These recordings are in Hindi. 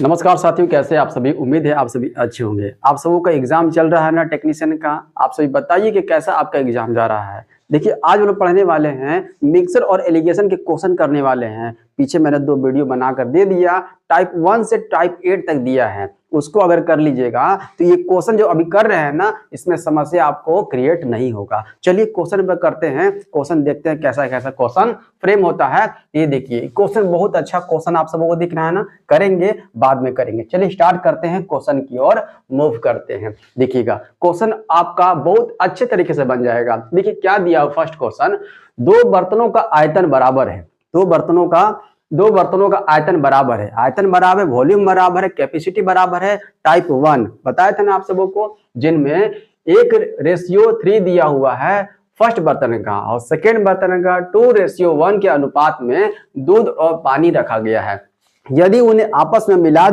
नमस्कार साथियों, कैसे आप सभी। उम्मीद है आप सभी अच्छे होंगे। आप सबों का एग्जाम चल रहा है ना टेक्नीशियन का। आप सभी बताइए कि कैसा आपका एग्जाम जा रहा है। देखिए, आज हम लोग पढ़ने वाले हैं मिक्सर और एलिगेशन के क्वेश्चन करने वाले हैं। पीछे मैंने 2 वीडियो बनाकर दे दिया, टाइप 1 से टाइप 8 तक दिया है। उसको अगर कर लीजिएगा तो ये क्वेश्चन जो अभी कर रहे हैं ना, इसमें समस्या आपको क्रिएट नहीं होगा। चलिए क्वेश्चन पे करते हैं। क्वेश्चन देखते हैं कैसा कैसा क्वेश्चन फ्रेम होता है। ये देखिए क्वेश्चन बहुत अच्छा क्वेश्चन आप सबको दिख रहा है ना। करेंगे बाद में करेंगे। चलिए स्टार्ट करते हैं, क्वेश्चन की ओर मूव करते हैं। देखिएगा क्वेश्चन आपका बहुत अच्छे तरीके से बन जाएगा। देखिए क्या दिया फर्स्ट क्वेश्चन, दो बर्तनों का आयतन बराबर है। दो बर्तनों का आयतन बराबर है। आयतन बराबर, वॉल्यूम बराबर है, कैपेसिटी बराबर है। टाइप 1 बताया था ना आप सबों को, जिनमें 1:3 दिया हुआ है फर्स्ट बर्तन का और सेकेंड बर्तन का 2:1 के अनुपात में दूध और पानी रखा गया है। यदि उन्हें आपस में मिला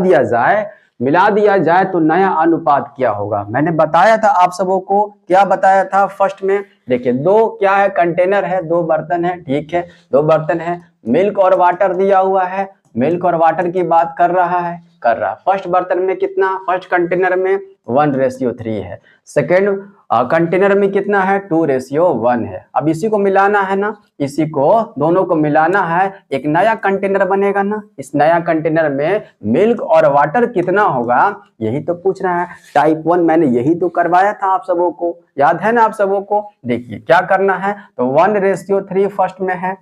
दिया जाए तो नया अनुपात क्या होगा। मैंने बताया था आप सबों को, क्या बताया था फर्स्ट में। देखिए दो क्या है, कंटेनर है, दो बर्तन है। ठीक है, दो बर्तन है, मिल्क और वाटर दिया हुआ है। मिल्क और वाटर की बात कर रहा। फर्स्ट बर्तन में कितना, फर्स्ट कंटेनर में 1:3 है। सेकेंड कंटेनर में कितना है, 2:1 है। अब इसी को मिलाना है ना, इसी को दोनों को मिलाना है, एक नया कंटेनर बनेगा ना। इस नया कंटेनर में मिल्क और वाटर कितना होगा, यही तो पूछ रहा है। टाइप 1 मैंने यही तो करवाया था आप सबों को, याद है ना आप सबों को। देखिए क्या करना है, तो 1:3 फर्स्ट में है।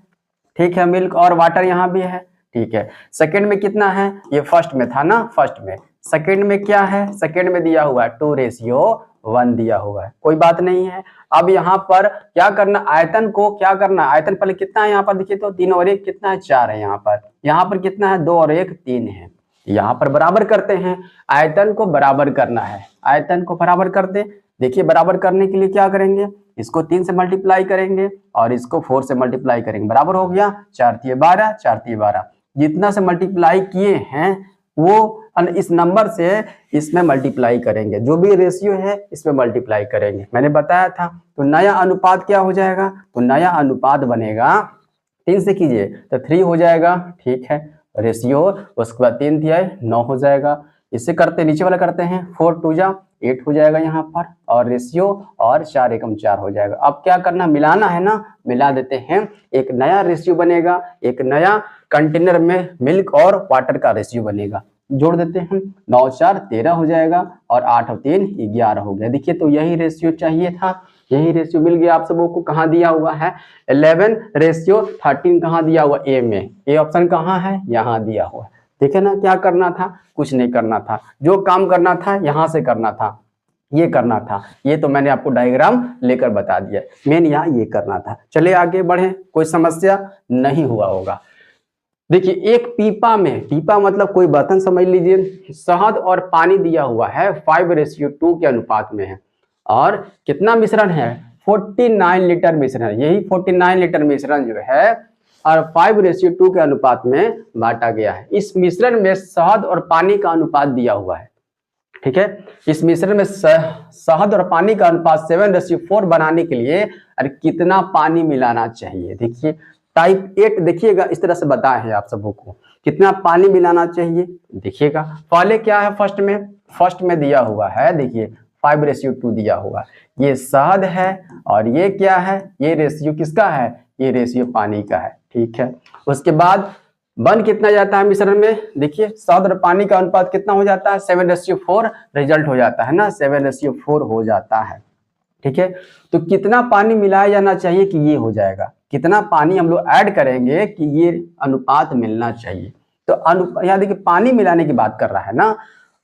ठीक है, मिल्क और वाटर यहाँ भी है। ठीक है, सेकंड में कितना है, ये फर्स्ट में था ना, फर्स्ट में। सेकंड में क्या है, सेकंड में दिया हुआ है 2:1 दिया हुआ है, कोई बात नहीं है। अब यहाँ पर क्या करना, आयतन को क्या करना, आयतन पहले कितना है यहाँ पर देखिए तो 3 और 1 कितना है, 4 है। यहाँ पर कितना है, 2 और 1 3 है। यहाँ पर बराबर करते हैं, आयतन को बराबर करना है। आयतन को बराबर कर दे। देखिए बराबर करने के लिए क्या करेंगे, इसको 3 से मल्टीप्लाई करेंगे और इसको 4 से मल्टीप्लाई करेंगे, बराबर हो गया। 4×3=12, 4×3=12। जितना से मल्टीप्लाई किए हैं वो इस नंबर से इसमें मल्टीप्लाई करेंगे, जो भी रेशियो है इसमें मल्टीप्लाई करेंगे, मैंने बताया था। तो नया अनुपात क्या हो जाएगा, तो नया अनुपात बनेगा, 3 से कीजिए तो 3 हो जाएगा। ठीक है, रेशियो उसके बाद 3 दिया है 9 हो जाएगा। इससे करते नीचे वाला करते हैं, 4×2 = 8 हो जाएगा यहाँ पर, और रेशियो और 4×1=4 हो जाएगा। अब क्या करना, मिलाना है ना, मिला देते हैं, एक नया रेशियो बनेगा, एक नया कंटेनर में मिल्क और वाटर का रेशियो बनेगा। जोड़ देते हैं, 9×4 = 13 हो जाएगा और 8 और 3 = 11 हो गया। देखिए तो यही रेशियो चाहिए था, यही रेशियो मिल गया आप सबों को। कहाँ दिया हुआ है, 11:13 कहाँ दिया हुआ, ए में। ए ऑप्शन कहाँ है, यहाँ दिया हुआ है। देखे ना, क्या करना था, कुछ नहीं करना था, जो काम करना था यहाँ से करना था, ये करना था। ये तो मैंने आपको डायग्राम लेकर बता दिया, मेन यहाँ ये करना था। चलिए आगे बढ़े, कोई समस्या नहीं हुआ होगा। देखिए एक पीपा मतलब कोई बर्तन समझ लीजिए, शहद और पानी दिया हुआ है 5:2 के अनुपात में है, और कितना मिश्रण है, 49 लीटर मिश्रण है। यही 49 लीटर मिश्रण जो है और 5:2 के अनुपात में बांटा गया है। इस मिश्रण में शहद और पानी का अनुपात दिया हुआ है। ठीक है, इस मिश्रण में शहद और पानी का अनुपात 7:4 बनाने के लिए कितना पानी मिलाना चाहिए। देखिए टाइप 8 देखिएगा, इस तरह से बताए हैं आप सबों को, कितना पानी मिलाना चाहिए। देखिएगा पहले क्या है, फर्स्ट में दिया हुआ है, देखिए 5:2 दिया हुआ, ये शहद है और ये क्या है, ये रेशियो किसका है, ये रेशियो पानी का है। ठीक है, उसके बाद बन कितना जाता है मिश्रण में, देखिए शहद और पानी का अनुपात कितना हो जाता है, 7:4 रिजल्ट हो जाता है ना, 7:4 हो जाता है। ठीक है, तो कितना पानी मिलाया जाना चाहिए कि ये हो जाएगा, कितना पानी हम लोग ऐड करेंगे कि ये अनुपात मिलना चाहिए। तो यहाँ देखिए पानी मिलाने की बात कर रहा है ना,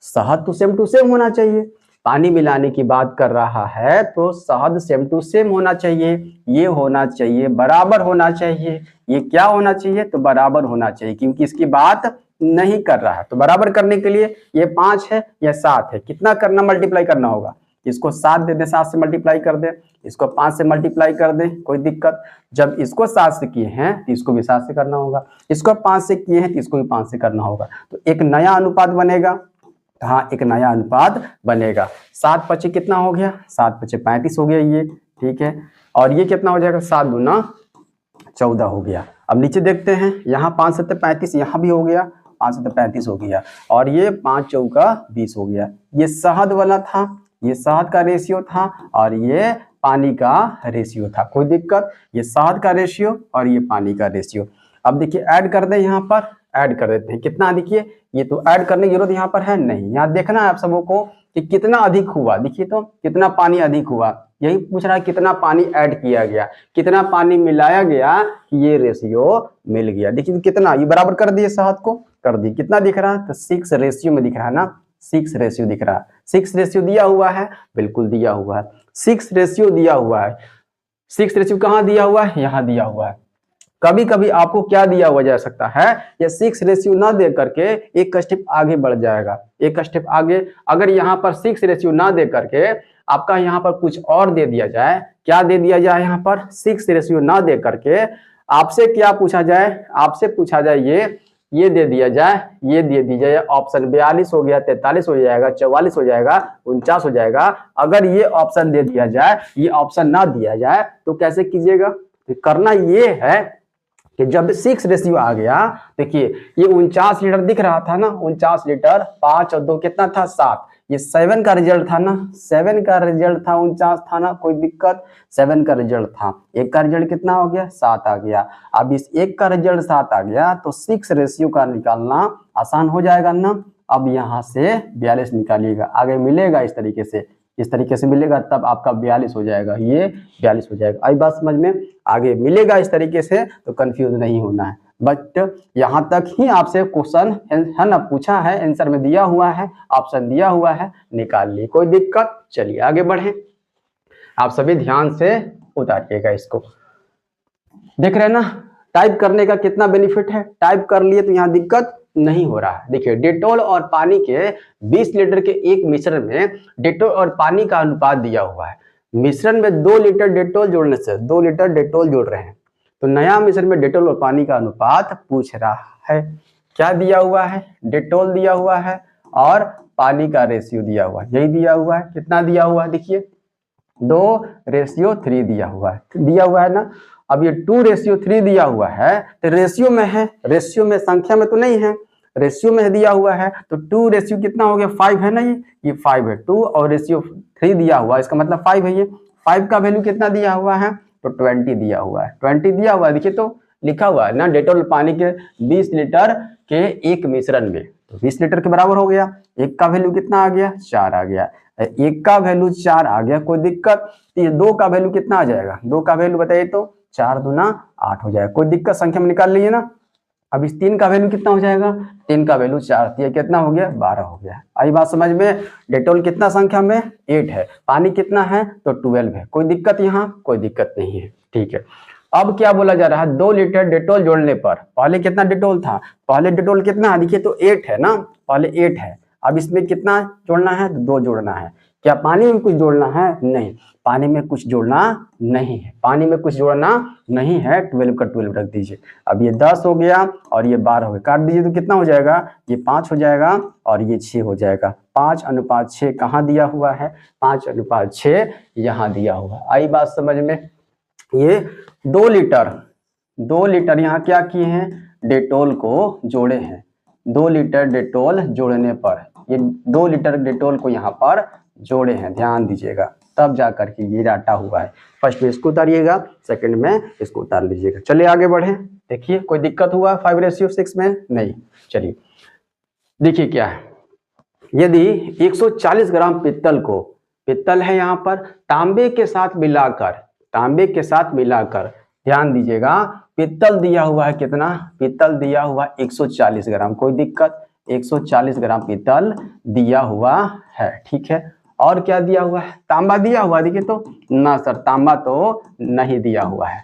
शहद तो सेम टू सेम होना चाहिए। पानी मिलाने की बात कर रहा है तो शहद सेम टू सेम होना चाहिए, ये होना चाहिए, बराबर होना चाहिए। ये क्या होना चाहिए, तो बराबर होना चाहिए, क्योंकि इसकी बात नहीं कर रहा है। तो बराबर करने के लिए ये 5 है, ये 7 है, कितना करना, मल्टीप्लाई करना होगा। इसको 7 दे दे, 7 से मल्टीप्लाई कर दे, इसको 5 से मल्टीप्लाई कर दे, कोई दिक्कत। जब इसको 7 से किए हैं तो इसको भी 7 से करना होगा, इसको 5 से किए हैं तो इसको भी 5 से करना होगा। तो एक नया अनुपात बनेगा, हाँ एक नया अनुपात बनेगा। 7×5 कितना हो गया, 7×5 35 हो गया ये। ठीक है, और ये कितना हो जाएगा, 7×2 = 14 हो गया। अब नीचे देखते हैं, यहाँ 5×7 = 35, यहाँ भी हो गया, 5 से 35 हो गया, और ये 5 चौका 20 हो गया। ये शहद वाला था, ये शहद का रेशियो था, और ये पानी का रेशियो था। कोई दिक्कत? ये शहद का रेशियो और ये पानी का रेशियो। अब देखिए ऐड कर दें, यहाँ पर ऐड कर देते हैं। कितना? देखिए ये तो ऐड करने की जरूरत यहाँ पर है नहीं, यहाँ देखना है आप सबों को कि कितना अधिक हुआ। देखिए तो कितना पानी अधिक हुआ, यही पूछ रहा है कितना पानी ऐड किया गया, कितना पानी मिलाया गया, ये रेशियो मिल गया। देखिए कितना, ये बराबर कर दिए, शहद को कर दी। कितना दिख रहा है? तो 6 रेशियो में दिख रहा है ना, 6 रेशियो दिख रहा है। 6 रेशियो दिया हुआ है, बिल्कुल दिया हुआ है, 6 रेशियो दिया हुआ है। 6 रेशियो कहाँ दिया हुआ है? यहाँ दिया हुआ है। कभी कभी आपको क्या दिया हुआ जा सकता है, ये 6 रेशियो ना दे करके एक स्टेप आगे बढ़ जाएगा, एक स्टेप आगे। अगर यहाँ पर 6 रेशियो ना दे करके आपका यहाँ पर कुछ और दे दिया जाए, क्या दे दिया जाए? यहाँ पर 6 रेशियो ना दे करके आपसे क्या पूछा जाए? आपसे पूछा जाए ये दे दिया जाए, ये दे दी जाए। ऑप्शन 42 हो गया, 43 हो जाएगा, 44 हो जाएगा, 49 हो जाएगा। अगर ये ऑप्शन दे दिया जाए, ये ऑप्शन ना दिया जाए, तो कैसे कीजिएगा? तो करना ये है कि जब 6 रेशियो आ गया, देखिए ये 49 लीटर दिख रहा था ना, 49 लीटर, 5 और 2 कितना था? 7। ये 7 का रिजल्ट था ना, 7 का रिजल्ट था, 49 था ना, कोई दिक्कत? 7 का रिजल्ट था। 1 का रिजल्ट कितना हो गया? 7 आ गया। अब इस 1 का रिजल्ट 7 आ गया, तो 6 रेशियो का निकालना आसान हो जाएगा ना। अब यहाँ से 42 निकालिएगा, आगे मिलेगा इस तरीके से, इस तरीके से मिलेगा, तब आपका 42 हो जाएगा, ये 42 हो जाएगा। आई बात समझ में? आगे मिलेगा इस तरीके से, तो कंफ्यूज नहीं होना है। बट यहाँ तक ही आपसे क्वेश्चन है ना, पूछा है, आंसर में दिया हुआ है, ऑप्शन दिया हुआ है, निकाल लिए। कोई दिक्कत? चलिए आगे बढ़े। आप सभी ध्यान से उतारिएगा इसको। देख रहे हैं ना टाइप करने का कितना बेनिफिट है? टाइप कर लिए तो यहाँ दिक्कत नहीं हो रहा है। देखिए डेटॉल और पानी के 20 लीटर के एक मिश्रण में डेटॉल और पानी का अनुपात दिया हुआ है। मिश्रण में 2 लीटर डेटॉल जोड़ने से 2 लीटर डेटॉल जोड़ रहे हैं, तो नया मिश्रण में डेटॉल और पानी का अनुपात पूछ रहा है। क्या दिया हुआ है? डेटॉल दिया हुआ है और पानी का रेशियो दिया हुआ है, यही दिया हुआ है। कितना दिया हुआ है? देखिए 2:3 दिया हुआ है, दिया हुआ है ना। अब ये 2:3 दिया हुआ है, तो रेशियो में है, रेशियो में, संख्या में तो नहीं है, रेशियो में दिया हुआ है, तो 2 रेशियो कितना हो गया? 5 है ना, ये 5 है। 2 और रेशियो 3 दिया हुआ है, इसका मतलब 5 है। ये 5 का वैल्यू कितना दिया हुआ है? तो 20 दिया हुआ है, 20 दिया हुआ है। देखिए तो लिखा हुआ है ना, डेटॉल पानी के 20 लीटर के एक मिश्रण में, तो 20 लीटर के बराबर हो गया। एक का वैल्यू कितना आ गया? 4 आ गया। एक का वैल्यू 4 आ गया, कोई दिक्कत? ये 2 का वैल्यू कितना आ जाएगा? 2 का वैल्यू बताइए तो, 4 दूना 8 हो जाएगा। कोई दिक्कत? संख्या में निकाल लीजिए ना। अब इस 3 का वैल्यू कितना हो जाएगा? 3 का वैल्यू 4, ये कितना हो गया? 12 हो गया। आई बात समझ में? डेटॉल कितना संख्या में? 8 है। पानी कितना है? तो 12 है। कोई दिक्कत यहाँ? कोई दिक्कत नहीं है, ठीक है। अब क्या बोला जा रहा है? 2 लीटर डेटॉल जोड़ने पर, पहले कितना डेटॉल था? पहले डेटॉल कितना है? देखिए तो 8 है ना, पहले 8 है। अब इसमें कितना जोड़ना है? 2 जोड़ना है। क्या पानी में कुछ जोड़ना है? नहीं, पानी में कुछ जोड़ना नहीं है, पानी में कुछ जोड़ना नहीं है। 12 का 12 रख दीजिए। अब ये 10 हो गया और ये 12 हो गया, काट दीजिए तो कितना हो जाएगा? ये 5 हो जाएगा और ये 6 हो जाएगा। 5:6 कहाँ दिया हुआ है? 5:6 यहाँ दिया हुआ है। आई बात समझ में? ये 2 लीटर यहाँ क्या किए हैं? डेटॉल को जोड़े हैं। 2 लीटर डेटॉल जोड़ने पर, ये 2 लीटर डेटॉल को यहाँ पर जोड़े हैं, ध्यान दीजिएगा, तब जाकर के ये डाटा हुआ है। फर्स्ट में इसको उतारिएगा, सेकंड में इसको उतार लीजिएगा। चलिए आगे बढ़े। देखिए कोई दिक्कत हुआ 5:6 में? नहीं। चलिए देखिए क्या है, यदि 140 ग्राम पित्तल को, पित्तल है यहाँ पर, तांबे के साथ मिलाकर, ध्यान दीजिएगा, पित्तल दिया हुआ है कितना? पित्तल दिया हुआ 140 ग्राम। कोई दिक्कत? 140 ग्राम पित्तल दिया हुआ है, ठीक है। और क्या दिया हुआ है? तांबा दिया हुआ है। देखिए तो ना सर, तांबा तो नहीं दिया हुआ है।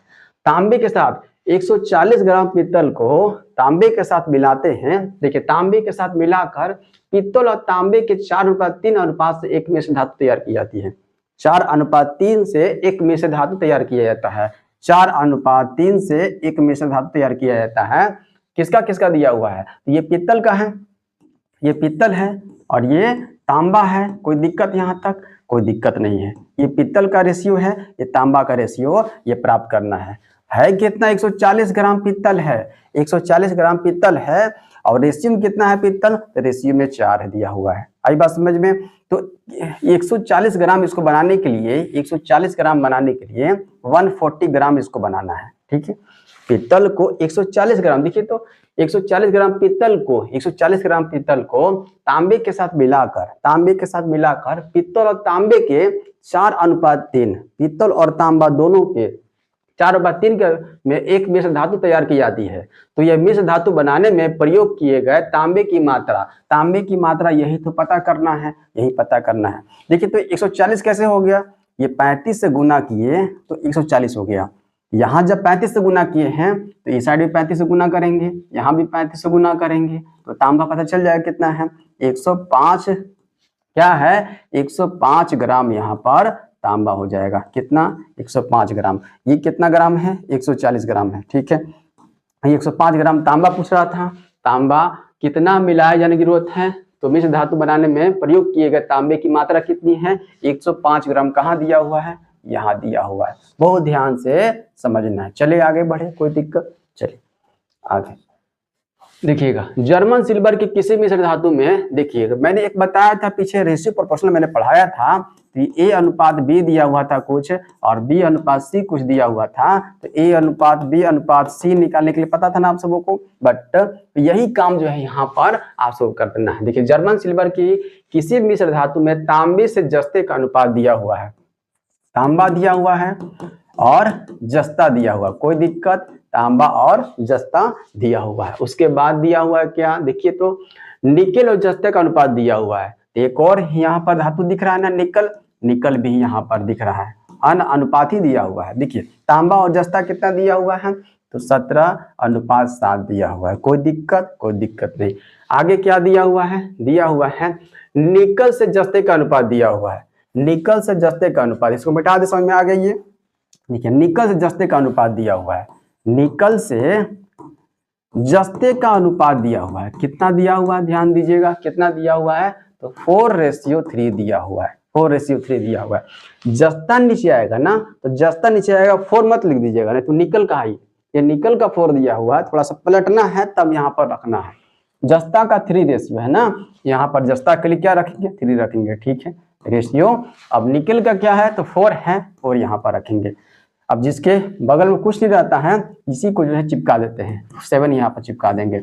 तांबे के साथ 140 ग्राम पित्तल को तांबे के साथ मिलाते हैं। देखिए तांबे के साथ मिलाकर पित्तल और तांबे के 4:3 अनुपात से एक मिश्र धातु तैयार की जाती है। 4:3 से एक मिश्र धातु तैयार किया जाता है। 4:3 से एक मिश्र धातु तैयार किया जाता है। किसका किसका दिया हुआ है? ये पित्तल का है, ये पित्तल है, और ये तांबा है। कोई दिक्कत यहाँ तक? कोई दिक्कत नहीं है। ये पित्तल का रेशियो है, ये तांबा का रेशियो, ये प्राप्त करना है। है कितना, 140 ग्राम पीतल है, 140 ग्राम पीतल है। और रेशियो में कितना है पीतल, तो रेशियो में 4 दिया हुआ है। आई बात समझ में। तो 140 ग्राम इसको बनाने के लिए, 140 ग्राम बनाने के लिए 140 ग्राम इसको बनाना है। ठीक है, पीतल को 140 ग्राम, देखिए तो 140 ग्राम पीतल को, 140 ग्राम पीतल को तांबे के साथ मिलाकर, तांबे के साथ मिलाकर पीतल और तांबे के 4:3, पीतल और तांबा दोनों के 4/3 के में एक मिश्र धातु तैयार की जाती है। तो यह मिश्र धातु बनाने में प्रयोग किए गए तांबे की मात्रा, तांबे की मात्रा यही तो पता करना है, यही पता करना है। देखिए तो 140 कैसे हो गया, ये 35 से गुना किए तो 140 हो गया। यहाँ जब 35 से गुना किए हैं तो इस साइड भी 35 से गुना करेंगे, यहाँ भी 35 से गुना करेंगे, तो तांबा पता चल जाएगा कितना है, 105, क्या है 105 ग्राम यहाँ पर तांबा हो जाएगा। कितना, 105 ग्राम। ये कितना ग्राम है, 140 ग्राम है। ठीक है, 105 ग्राम तांबा पूछ रहा था। तांबा कितना मिलाए जाने की जरूरत है, तो मिश्र धातु बनाने में प्रयोग किए गए तांबे की मात्रा कितनी है, 105 ग्राम। कहाँ दिया हुआ है, यहाँ दिया हुआ है। बहुत ध्यान से समझना है। चलिए आगे बढ़े, कोई दिक्कत, चलिए आगे देखिएगा। जर्मन सिल्वर की किसी मिश्र धातु में, देखिएगा मैंने एक बताया था पीछे, रेशियो प्रोपोर्शनल मैंने पढ़ाया था, तो A अनुपात B दिया हुआ था कुछ और B अनुपात C कुछ दिया हुआ था। तो A अनुपात B अनुपात C निकालने के लिए पता था ना आप सबों को, बट यही काम जो है यहाँ पर आप सबको कर देना है। देखिए जर्मन सिल्वर की किसी मिश्र धातु में तांबे से जस्ते का अनुपात दिया हुआ है, तांबा दिया हुआ है और जस्ता दिया हुआ, कोई दिक्कत, तांबा और जस्ता दिया हुआ है। उसके बाद दिया हुआ है क्या, देखिए तो निकेल और जस्ते का अनुपात दिया हुआ है। एक और यहाँ पर धातु दिख रहा है ना, निकल, निकल भी यहाँ पर दिख रहा है, अनुपात दिया हुआ है। देखिए तांबा और जस्ता कितना दिया हुआ है, तो 17:7 दिया हुआ है। कोई दिक्कत, कोई दिक्कत नहीं। आगे क्या दिया हुआ है, दिया हुआ है निकल से जस्ते का अनुपात दिया हुआ है, निकल से जस्ते का अनुपात, इसको मिटा दे, समझ में आ गई ये। देखिए निकल से जस्ते का अनुपात दिया हुआ है, निकल से जस्ते का अनुपात दिया हुआ है। कितना दिया हुआ है, ध्यान दीजिएगा, कितना दिया हुआ है, तो 4:3 दिया हुआ है, 4:3 दिया हुआ है। जस्ता नीचे आएगा ना, तो जस्ता नीचे आएगा, 4 मत लिख दीजिएगा, नहीं तो निकल का है, ये निकल का 4 दिया हुआ है, थोड़ा सा पलटना है तब यहाँ पर रखना है। जस्ता का 3 रेशियो है ना, यहाँ पर जस्ता के लिए क्या रखेंगे, 3 रखेंगे। ठीक है, रेशियो। अब निकल का क्या है, तो 4 है, 4 यहाँ पर रखेंगे। अब जिसके बगल में कुछ नहीं रहता है, इसी को जो है चिपका देते हैं, 7 यहाँ पर चिपका देंगे।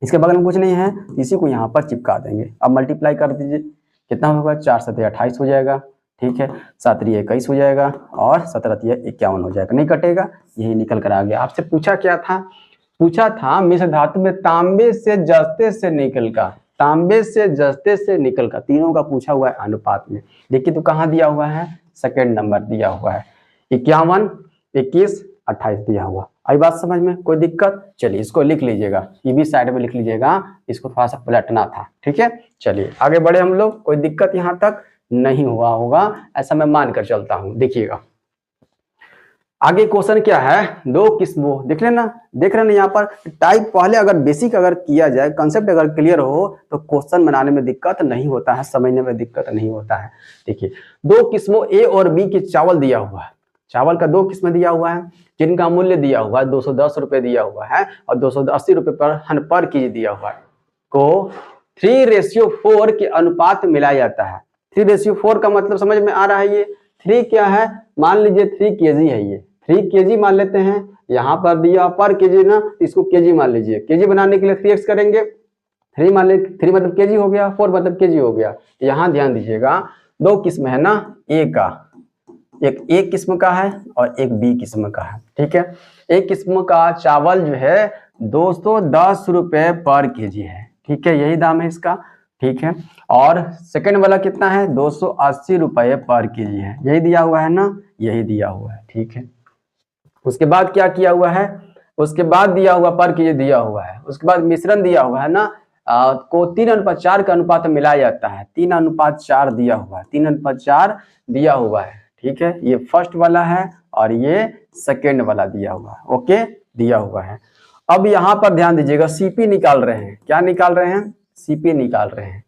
इसके बगल में कुछ नहीं है, इसी को यहाँ पर चिपका देंगे। अब मल्टीप्लाई कर दीजिए, कितना होगा, 4×7 28 हो जाएगा। ठीक है, 7×3 21 हो जाएगा और 17×3 51 हो जाएगा। नहीं कटेगा, यही निकल कर आ गया। आपसे पूछा क्या था, पूछा था मिश्र धातु में तांबे से जस्ते से निकल का, तांबे से जस्ते से निकल का, तीनों का पूछा हुआ है अनुपात में। देखिए तो कहाँ दिया हुआ है, सेकेंड नंबर दिया हुआ है, 51, 21, 28 दिया हुआ। आई बात समझ में, कोई दिक्कत। चलिए इसको लिख लीजिएगा, ये भी साइड में लिख लीजिएगा, इसको थोड़ा सा पलटना था। ठीक है, चलिए आगे बढ़े हम लोग। कोई दिक्कत यहाँ तक नहीं हुआ होगा, ऐसा मैं मान कर चलता हूँ। देखिएगा आगे क्वेश्चन क्या है, 2 किस्मों, देख लेना, देख रहे ना यहाँ पर टाइप। पहले अगर बेसिक अगर किया जाए, कंसेप्ट अगर क्लियर हो तो क्वेश्चन बनाने में दिक्कत नहीं होता है, समझने में दिक्कत नहीं होता है। देखिए 2 किस्मों A और B के चावल दिया हुआ है, चावल का 2 किस्में दिया हुआ है, जिनका मूल्य दिया हुआ है 210 रुपए दिया हुआ है और 280 रुपए पर केजी दिया हुआ है, को 3:4 के अनुपात में मिलाया जाता है। 3:4 का मतलब समझ में आ रहा है, ये 3 क्या है, मान लीजिए 3 kg है, ये 3 kg मान लेते हैं, यहाँ पर दिया पर केजी ना, इसको केजी मान लीजिए। केजी बनाने के लिए 3x करेंगे, 3 मान ले, 3 मतलब केजी हो गया, 4 मतलब केजी हो गया। यहाँ ध्यान दीजिएगा, 2 किस्म है ना, A का, एक A किस्म का है और एक B किस्म का है। ठीक है, एक किस्म का चावल जो है 210 रुपए पर केजी है। ठीक है, यही दाम है इसका। ठीक है, और सेकंड वाला कितना है, 280 रुपए पर केजी है, यही दिया हुआ है ना, यही दिया हुआ है। ठीक है, उसके बाद क्या किया हुआ है, उसके बाद दिया हुआ पर केजी दिया हुआ है, उसके बाद मिश्रण दिया हुआ है ना, को 3:4 का अनुपात में मिलाया जाता है, 3:4 दिया हुआ है, 3:4 दिया हुआ है। ठीक है, ये फर्स्ट वाला है और ये सेकेंड वाला दिया हुआ है। ओके, दिया हुआ है। अब यहाँ पर ध्यान दीजिएगा, सीपी निकाल रहे हैं, क्या निकाल रहे हैं, सीपी निकाल रहे हैं।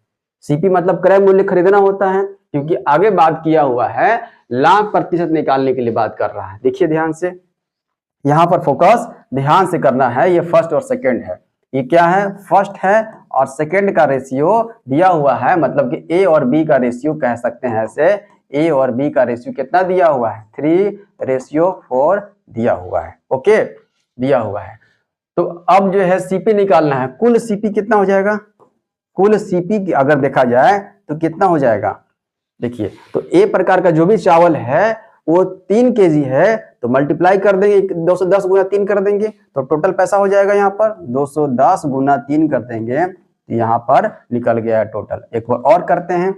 सीपी मतलब क्रय मूल्य खरीदना होता है, क्योंकि आगे बात किया हुआ है लाख प्रतिशत निकालने के लिए बात कर रहा है। देखिए ध्यान से, यहाँ पर फोकस ध्यान से करना है। ये फर्स्ट और सेकंड है, ये क्या है, फर्स्ट है और सेकंड का रेशियो दिया हुआ है, मतलब कि ए और बी का रेशियो कह सकते हैं ऐसे। ए और बी का रेशियो कितना दिया हुआ है, 3:4 दिया हुआ है। ओके, दिया हुआ है। तो अब जो है सीपी निकालना है। कुल सीपी कितना हो जाएगा, कुल सीपी अगर देखा जाए तो कितना हो जाएगा, देखिए तो ए प्रकार का जो भी चावल है वो 3 kg है, तो मल्टीप्लाई कर देंगे, 210 गुना 3 कर देंगे तो टोटल पैसा हो जाएगा यहाँ पर 210 गुना 3 कर देंगे, तो यहाँ पर निकल गया है टोटल। एक बार और करते हैं,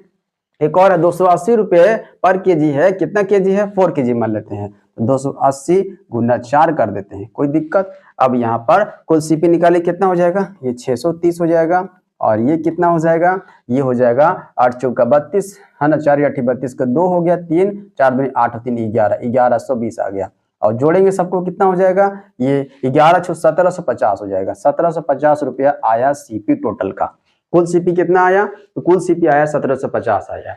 एक और है 280 रुपये पर केजी है, कितना केजी है, 4 kg मान लेते हैं, तो 280 गुना 4 कर देते हैं, कोई दिक्कत। अब यहाँ पर कुल सीपी निकाले कितना हो जाएगा, ये 630 हो जाएगा, और ये कितना हो जाएगा, ये हो जाएगा 8 चौका 32 है ना, 4 8 32 का 2 हो गया, 3 4 2 8 3 11, 1120 आ गया। और जोड़ेंगे सबको कितना हो जाएगा, ये 11 6 1750 हो जाएगा। 1750 रुपया आया सीपी टोटल का। कुल सीपी कितना आया, तो कुल सीपी आया 1750 आया।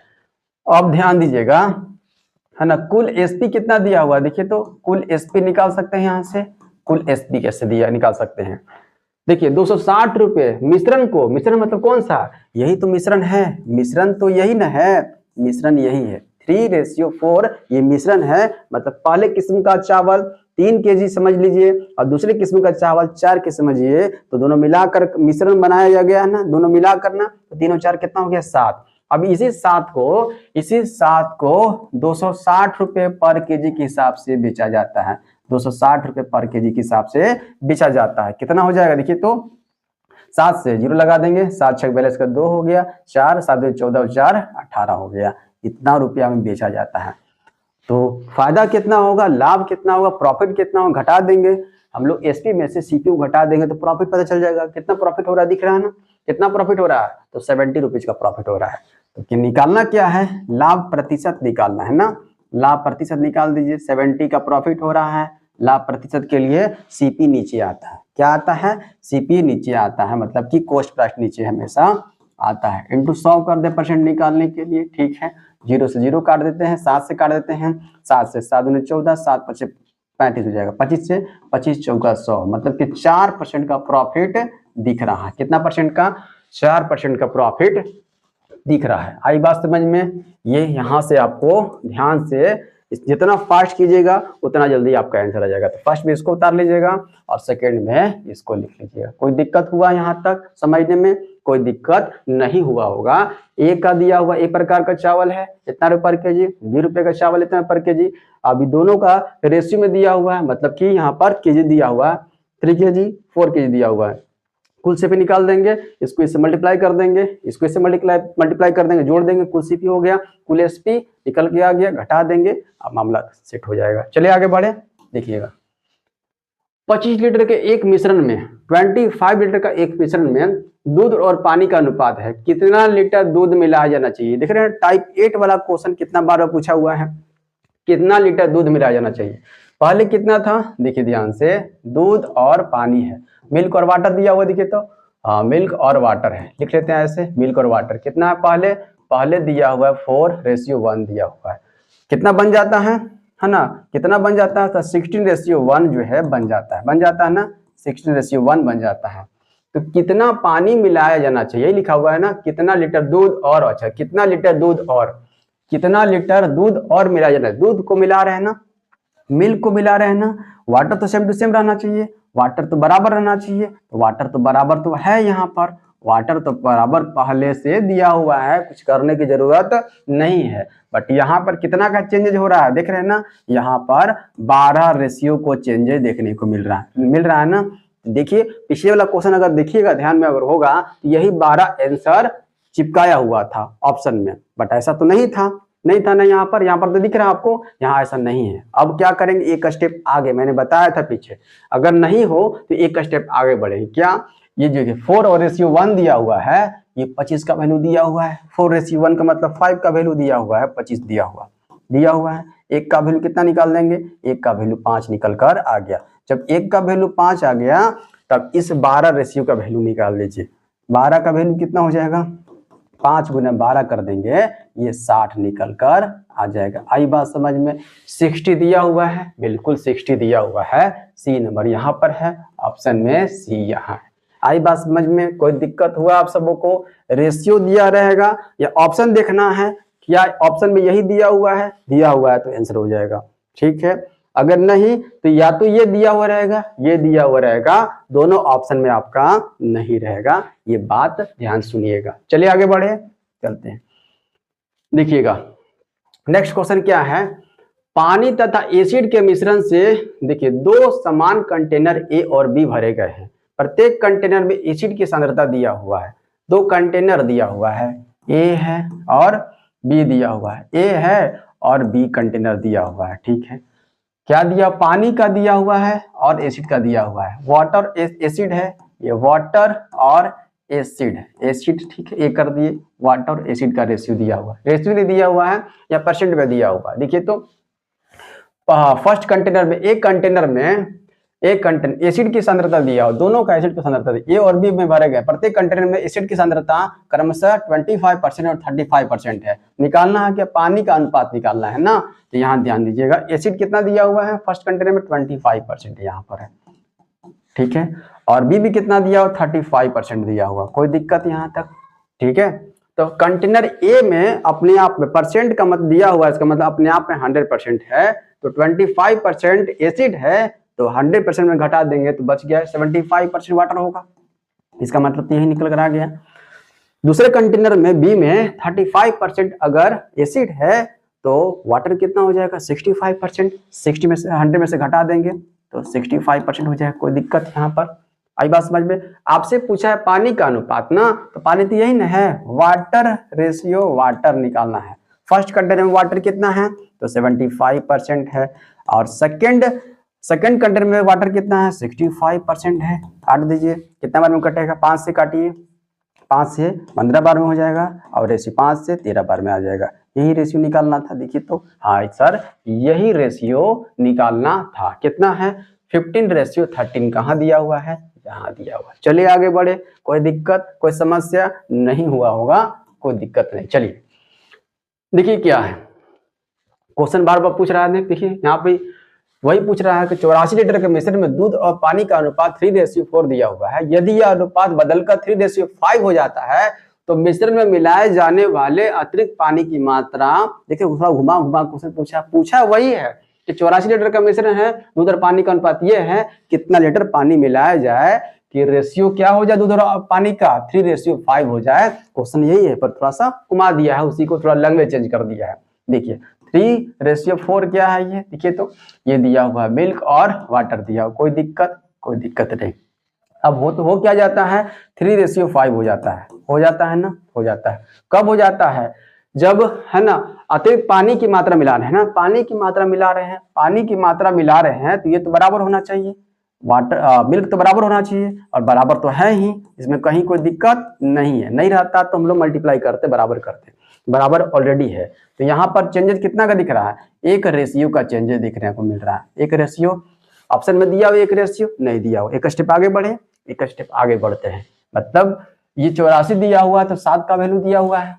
अब ध्यान दीजिएगा है ना, कुल एसपी कितना दिया हुआ, देखिए तो कुल एसपी निकाल सकते हैं यहाँ से। कुल एसपी कैसे दिया निकाल सकते हैं, देखिए 260 रुपये मिश्रण को, मिश्रण मतलब कौन सा, यही तो मिश्रण है, मिश्रण तो यही ना है, मिश्रण यही है, 3:4 ये मिश्रण है। मतलब पहले किस्म का चावल 3 kg समझ लीजिए और दूसरे किस्म का चावल 4 के समझिए, तो दोनों मिलाकर मिश्रण बनाया गया है ना, दोनों मिला करना, तो 3 और 4 कितना हो गया 7। अब इसी 7 को 260 रुपये पर केजी के हिसाब से बेचा जाता है, 260 रुपये पर केजी के हिसाब से बेचा जाता है। कितना हो जाएगा, देखिए तो 7 से 0 लगा देंगे, 7 6 42 का 2 हो गया, 4 7 2 14 4 18 हो गया। इतना रुपया में बेचा जाता है। तो फायदा कितना होगा, लाभ कितना होगा, प्रॉफिट कितना होगा, घटा देंगे हम लोग एसपी में से सीपी घटा देंगे तो प्रॉफिट पता चल जाएगा। कितना प्रॉफिट हो रहा है दिख रहा है ना, कितना प्रॉफिट हो रहा है, तो 70 रुपीज का प्रॉफिट हो रहा है। तो निकालना क्या है, लाभ प्रतिशत निकालना है ना, लाभ प्रतिशत निकाल दीजिए। 70 का प्रॉफिट हो रहा है, लाभ प्रतिशत के लिए सीपी नीचे आता है, क्या आता है, सीपी नीचे आता है, मतलब कि कॉस्ट प्राइस नीचे हमेशा आता है। इंटू 100 कर दे परसेंट निकालने के लिए, ठीक है, 0 से 0 काट देते हैं, 7 से काट देते हैं, 7 से 7 दूनी 14, 7 5 35 हो जाएगा, 25 से 25 चौका 100, मतलब कि 4% का प्रॉफिट दिख रहा है। कितना परसेंट का, 4% का प्रॉफिट दिख रहा है। आई बात समझ में, ये यहाँ से आपको ध्यान से जितना फास्ट कीजिएगा उतना जल्दी आपका आंसर आ जाएगा। तो फर्स्ट में इसको उतार लीजिएगा और सेकंड में इसको लिख लीजिएगा। कोई दिक्कत हुआ यहाँ तक समझने में, कोई दिक्कत नहीं हुआ होगा। ए का दिया हुआ एक प्रकार का चावल है इतना रुपये पर केजी, 20 रुपये का चावल इतना पर केजी। अभी दोनों का रेशियो में दिया हुआ है, मतलब कि यहाँ पर केजी दिया हुआ है, 3 kg 4 kg दिया हुआ है। कुल सीपी निकाल देंगे, इसको इससे मल्टीप्लाई कर देंगे, इसको इससे मल्टीप्लाई कर देंगे, जोड़ देंगे, कुल सीपी हो गया, कुल एसपी निकल के आ गया, घटा देंगे, अब मामला सेट हो जाएगा। चलिए आगे बढ़े, देखिएगा 25 लीटर के एक मिश्रण में 25 लीटर का एक मिश्रण में दूध और पानी का अनुपात है, कितना लीटर दूध मिलाया जाना चाहिए। देख रहे हैं टाइप 8 वाला क्वेश्चन कितना बार पूछा हुआ है, कितना लीटर दूध मिलाया जाना चाहिए। पहले कितना था, देखिए ध्यान से, दूध और पानी है, मिल्क और वाटर दिया हुआ, देखिए तो हाँ मिल्क और वाटर है, लिख लेते हैं ऐसे, मिल्क और वाटर कितना है, पहले दिया हुआ है 4:1 दिया हुआ है। कितना बन जाता है ना, कितना बन जाता है, तो 16:1 जो है बन जाता है ना, 16:1 बन जाता है। तो कितना पानी मिलाया जाना चाहिए लिखा हुआ है ना, कितना लीटर दूध और, अच्छा कितना लीटर दूध और, कितना लीटर दूध और मिलाया जाना है। दूध को मिला रहे हैं ना, मिल्क को मिला रहे हैं ना, वाटर तो सेम टू सेम रहना चाहिए, वाटर तो बराबर रहना चाहिए, तो वाटर तो बराबर तो है, यहाँ पर वाटर तो बराबर पहले से दिया हुआ है, कुछ करने की जरूरत नहीं है। बट यहाँ पर कितना का चेंजेज हो रहा है, देख रहे हैं ना, यहाँ पर 12 रेशियो को चेंजेज देखने को मिल रहा है ना। देखिए पिछले वाला क्वेश्चन अगर देखिएगा ध्यान में अगर होगा तो यही 12 आंसर चिपकाया हुआ था ऑप्शन में, बट ऐसा तो नहीं था ना, यहाँ पर तो दिख रहा है आपको, यहाँ ऐसा नहीं है। अब क्या करेंगे, एक स्टेप आगे, मैंने बताया था पीछे, अगर नहीं हो तो एक स्टेप आगे बढ़ेंगे। क्या, ये जो 4:1 दिया हुआ है, ये 25 का वैल्यू दिया हुआ है, 4:1 का मतलब 5 का वैल्यू दिया हुआ है, 25 दिया हुआ है। एक का वैल्यू कितना निकाल देंगे, एक का वैल्यू 5 निकल कर आ गया। जब एक का वैल्यू 5 आ गया तब इस 12 रेशियो का वैल्यू निकाल लीजिए। 12 का वैल्यू कितना हो जाएगा, 5 गुना 12 कर देंगे, ये 60 निकल कर आ जाएगा। आई बात समझ में? 60 दिया हुआ है, बिल्कुल 60 दिया हुआ है, सी नंबर यहाँ पर है, ऑप्शन में सी यहाँ है। आई बात समझ में? कोई दिक्कत हुआ आप सबों को? रेशियो दिया रहेगा या ऑप्शन देखना है, क्या ऑप्शन में यही दिया हुआ है? दिया हुआ है तो आंसर हो जाएगा, ठीक है। अगर नहीं तो या तो ये दिया हुआ रहेगा, ये दिया हुआ रहेगा, दोनों ऑप्शन में आपका नहीं रहेगा, ये बात ध्यान सुनिएगा। चलिए आगे बढ़े, चलते हैं। देखिएगा नेक्स्ट क्वेश्चन क्या है, पानी तथा एसिड के मिश्रण से देखिए 2 समान कंटेनर ए और बी भरे गए हैं। प्रत्येक कंटेनर में एसिड की सांद्रता दिया हुआ है। 2 कंटेनर दिया हुआ है, ए है और बी दिया हुआ है, ए है और बी कंटेनर दिया हुआ है, ठीक है। क्या दिया? पानी का दिया हुआ है और एसिड का दिया हुआ है। वाटर एसिड है, ये वाटर और एसिड है, एसिड, ठीक है, ये कर दिए। वाटर और एसिड का रेशियो दिया हुआ है, रेशियो नहीं दिया हुआ है या परसेंट में दिया हुआ है। देखिए तो फर्स्ट कंटेनर में, एक कंटेनर एसिड की सांद्रता दिया हो, दोनों का एसिड की सांद्रता ए और बी में भरे गए। प्रत्येक कंटेनर में एसिड की सांद्रता क्रमशः 25% और 35% है। निकालना है क्या? पानी का अनुपात निकालना है ना, तो यहाँ ध्यान दीजिएगा। एसिड कितना दिया हुआ है? फर्स्ट कंटेनर में 25% यहाँ पर है, ठीक है, और बी भी कितना दिया हुआ? 35% दिया हुआ। कोई दिक्कत यहाँ तक? ठीक है। तो कंटेनर ए में अपने आप में परसेंट का मत दिया हुआ है, इसका मतलब अपने आप में 100% है, तो 25% एसिड है तो 100% में घटा देंगे तो बच गया 75% वाटर होगा। इसका मतलब यही निकल कर आ गया। दूसरे कंटेनर में बी में 35% अगर एसिड है तो वाटर कितना हो जाएगा? 65%। 60 में से 100 में से घटा देंगे तो 65% हो जाएगा। कोई दिक्कत यहाँ पर? आई बात समझ में? आपसे पूछा है पानी का अनुपात ना, तो पानी तो यही ना है, वाटर रेशियो, वाटर निकालना है। फर्स्ट कंटेनर में वाटर कितना है? तो 75% है, और सेकंड कंटेनर में वाटर कितना है? 65% है। काट दीजिए, कितना बार में कटेगा? 5 से काटिए, 5 से 15 बार में हो जाएगा, और रेशियो 5 से 13 बार में आ जाएगा। यही रेशियो निकालना था। देखिए तो हाँ सर, यही रेशियो निकालना था। कितना है? 15:13 कहाँ दिया हुआ है? यहाँ दिया हुआ है। चलिए आगे बढ़े। कोई दिक्कत, कोई समस्या नहीं हुआ होगा? कोई दिक्कत नहीं। चलिए देखिए क्या है क्वेश्चन, बार बार पूछ रहा है। देखिए यहाँ पे वही पूछ रहा है कि 84 लीटर के मिश्रण में दूध और पानी का अनुपात 3:4 दिया हुआ है। यदि यह अनुपात बदलकर 3:5 हो जाता है तो मिश्रण में मिलाए जाने वाले अतिरिक्त पानी की मात्रा, देखिए थोड़ा घुमा घुमा क्वेश्चन पूछा वही है कि 84 लीटर का मिश्रण है, दूध और पानी का अनुपात ये है, कितना लीटर पानी मिलाया जाए कि रेशियो क्या हो जाए दूध और पानी का? 3:5 हो जाए। क्वेश्चन यही है, पर थोड़ा सा घुमा दिया है, उसी को थोड़ा लैंग्वेज चेंज कर दिया है। देखिए 3:4 क्या है ये? देखिए तो ये दिया हुआ है मिल्क और वाटर दिया हुआ। कोई दिक्कत नहीं। अब हो क्या जाता है? 3:5 हो जाता है, हो जाता है ना, हो जाता है। कब हो जाता है? जब है ना अतिरिक्त पानी की मात्रा मिला रहे हैं ना, पानी की मात्रा मिला रहे हैं तो ये तो बराबर होना चाहिए, वाटर मिल्क तो बराबर होना चाहिए, और बराबर तो है ही, इसमें कहीं कोई दिक्कत नहीं है। नहीं रहता तो हम लोग मल्टीप्लाई करते, बराबर करते, बराबर ऑलरेडी है। तो यहाँ पर चेंजेस कितना का दिख रहा है? एक रेशियो का चेंजेस दिखने को मिल रहा है। एक रेशियो ऑप्शन में दिया हुआ, एक रेशियो नहीं दिया हुआ। एक स्टेप आगे बढ़े, एक स्टेप आगे बढ़ते हैं। मतलब ये 84 दिया हुआ है तो 7 का वैल्यू दिया हुआ है,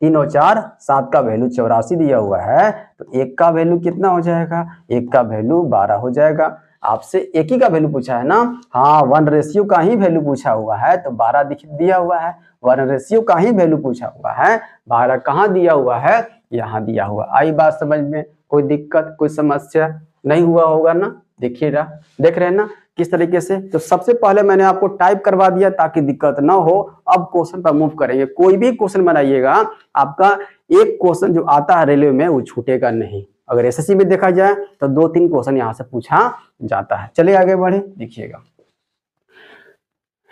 3 और 4 7 का वैल्यू 84 दिया हुआ है, तो 1 का वैल्यू कितना हो जाएगा? 1 का वैल्यू 12 हो जाएगा। आपसे एक ही का वैल्यू पूछा है ना, हाँ 1 रेशियो का ही वैल्यू पूछा हुआ है तो 12 दिया हुआ है। 1 रेशियो का ही वैल्यू पूछा हुआ है, 12 कहाँ दिया हुआ है? यहाँ दिया हुआ। आई बात समझ में? कोई दिक्कत, कोई समस्या नहीं हुआ होगा ना? देखिएगा, देख रहे हैं ना किस तरीके से। तो सबसे पहले मैंने आपको टाइप करवा दिया ताकि दिक्कत ना हो। अब क्वेश्चन पर मूव करेंगे। कोई भी क्वेश्चन बनाइएगा, आपका एक क्वेश्चन जो आता है रेलवे में वो छूटेगा नहीं। अगर एसएससी में देखा जाए तो 2-3 क्वेश्चन यहाँ से पूछा जाता है। चलिए आगे बढ़े। देखिएगा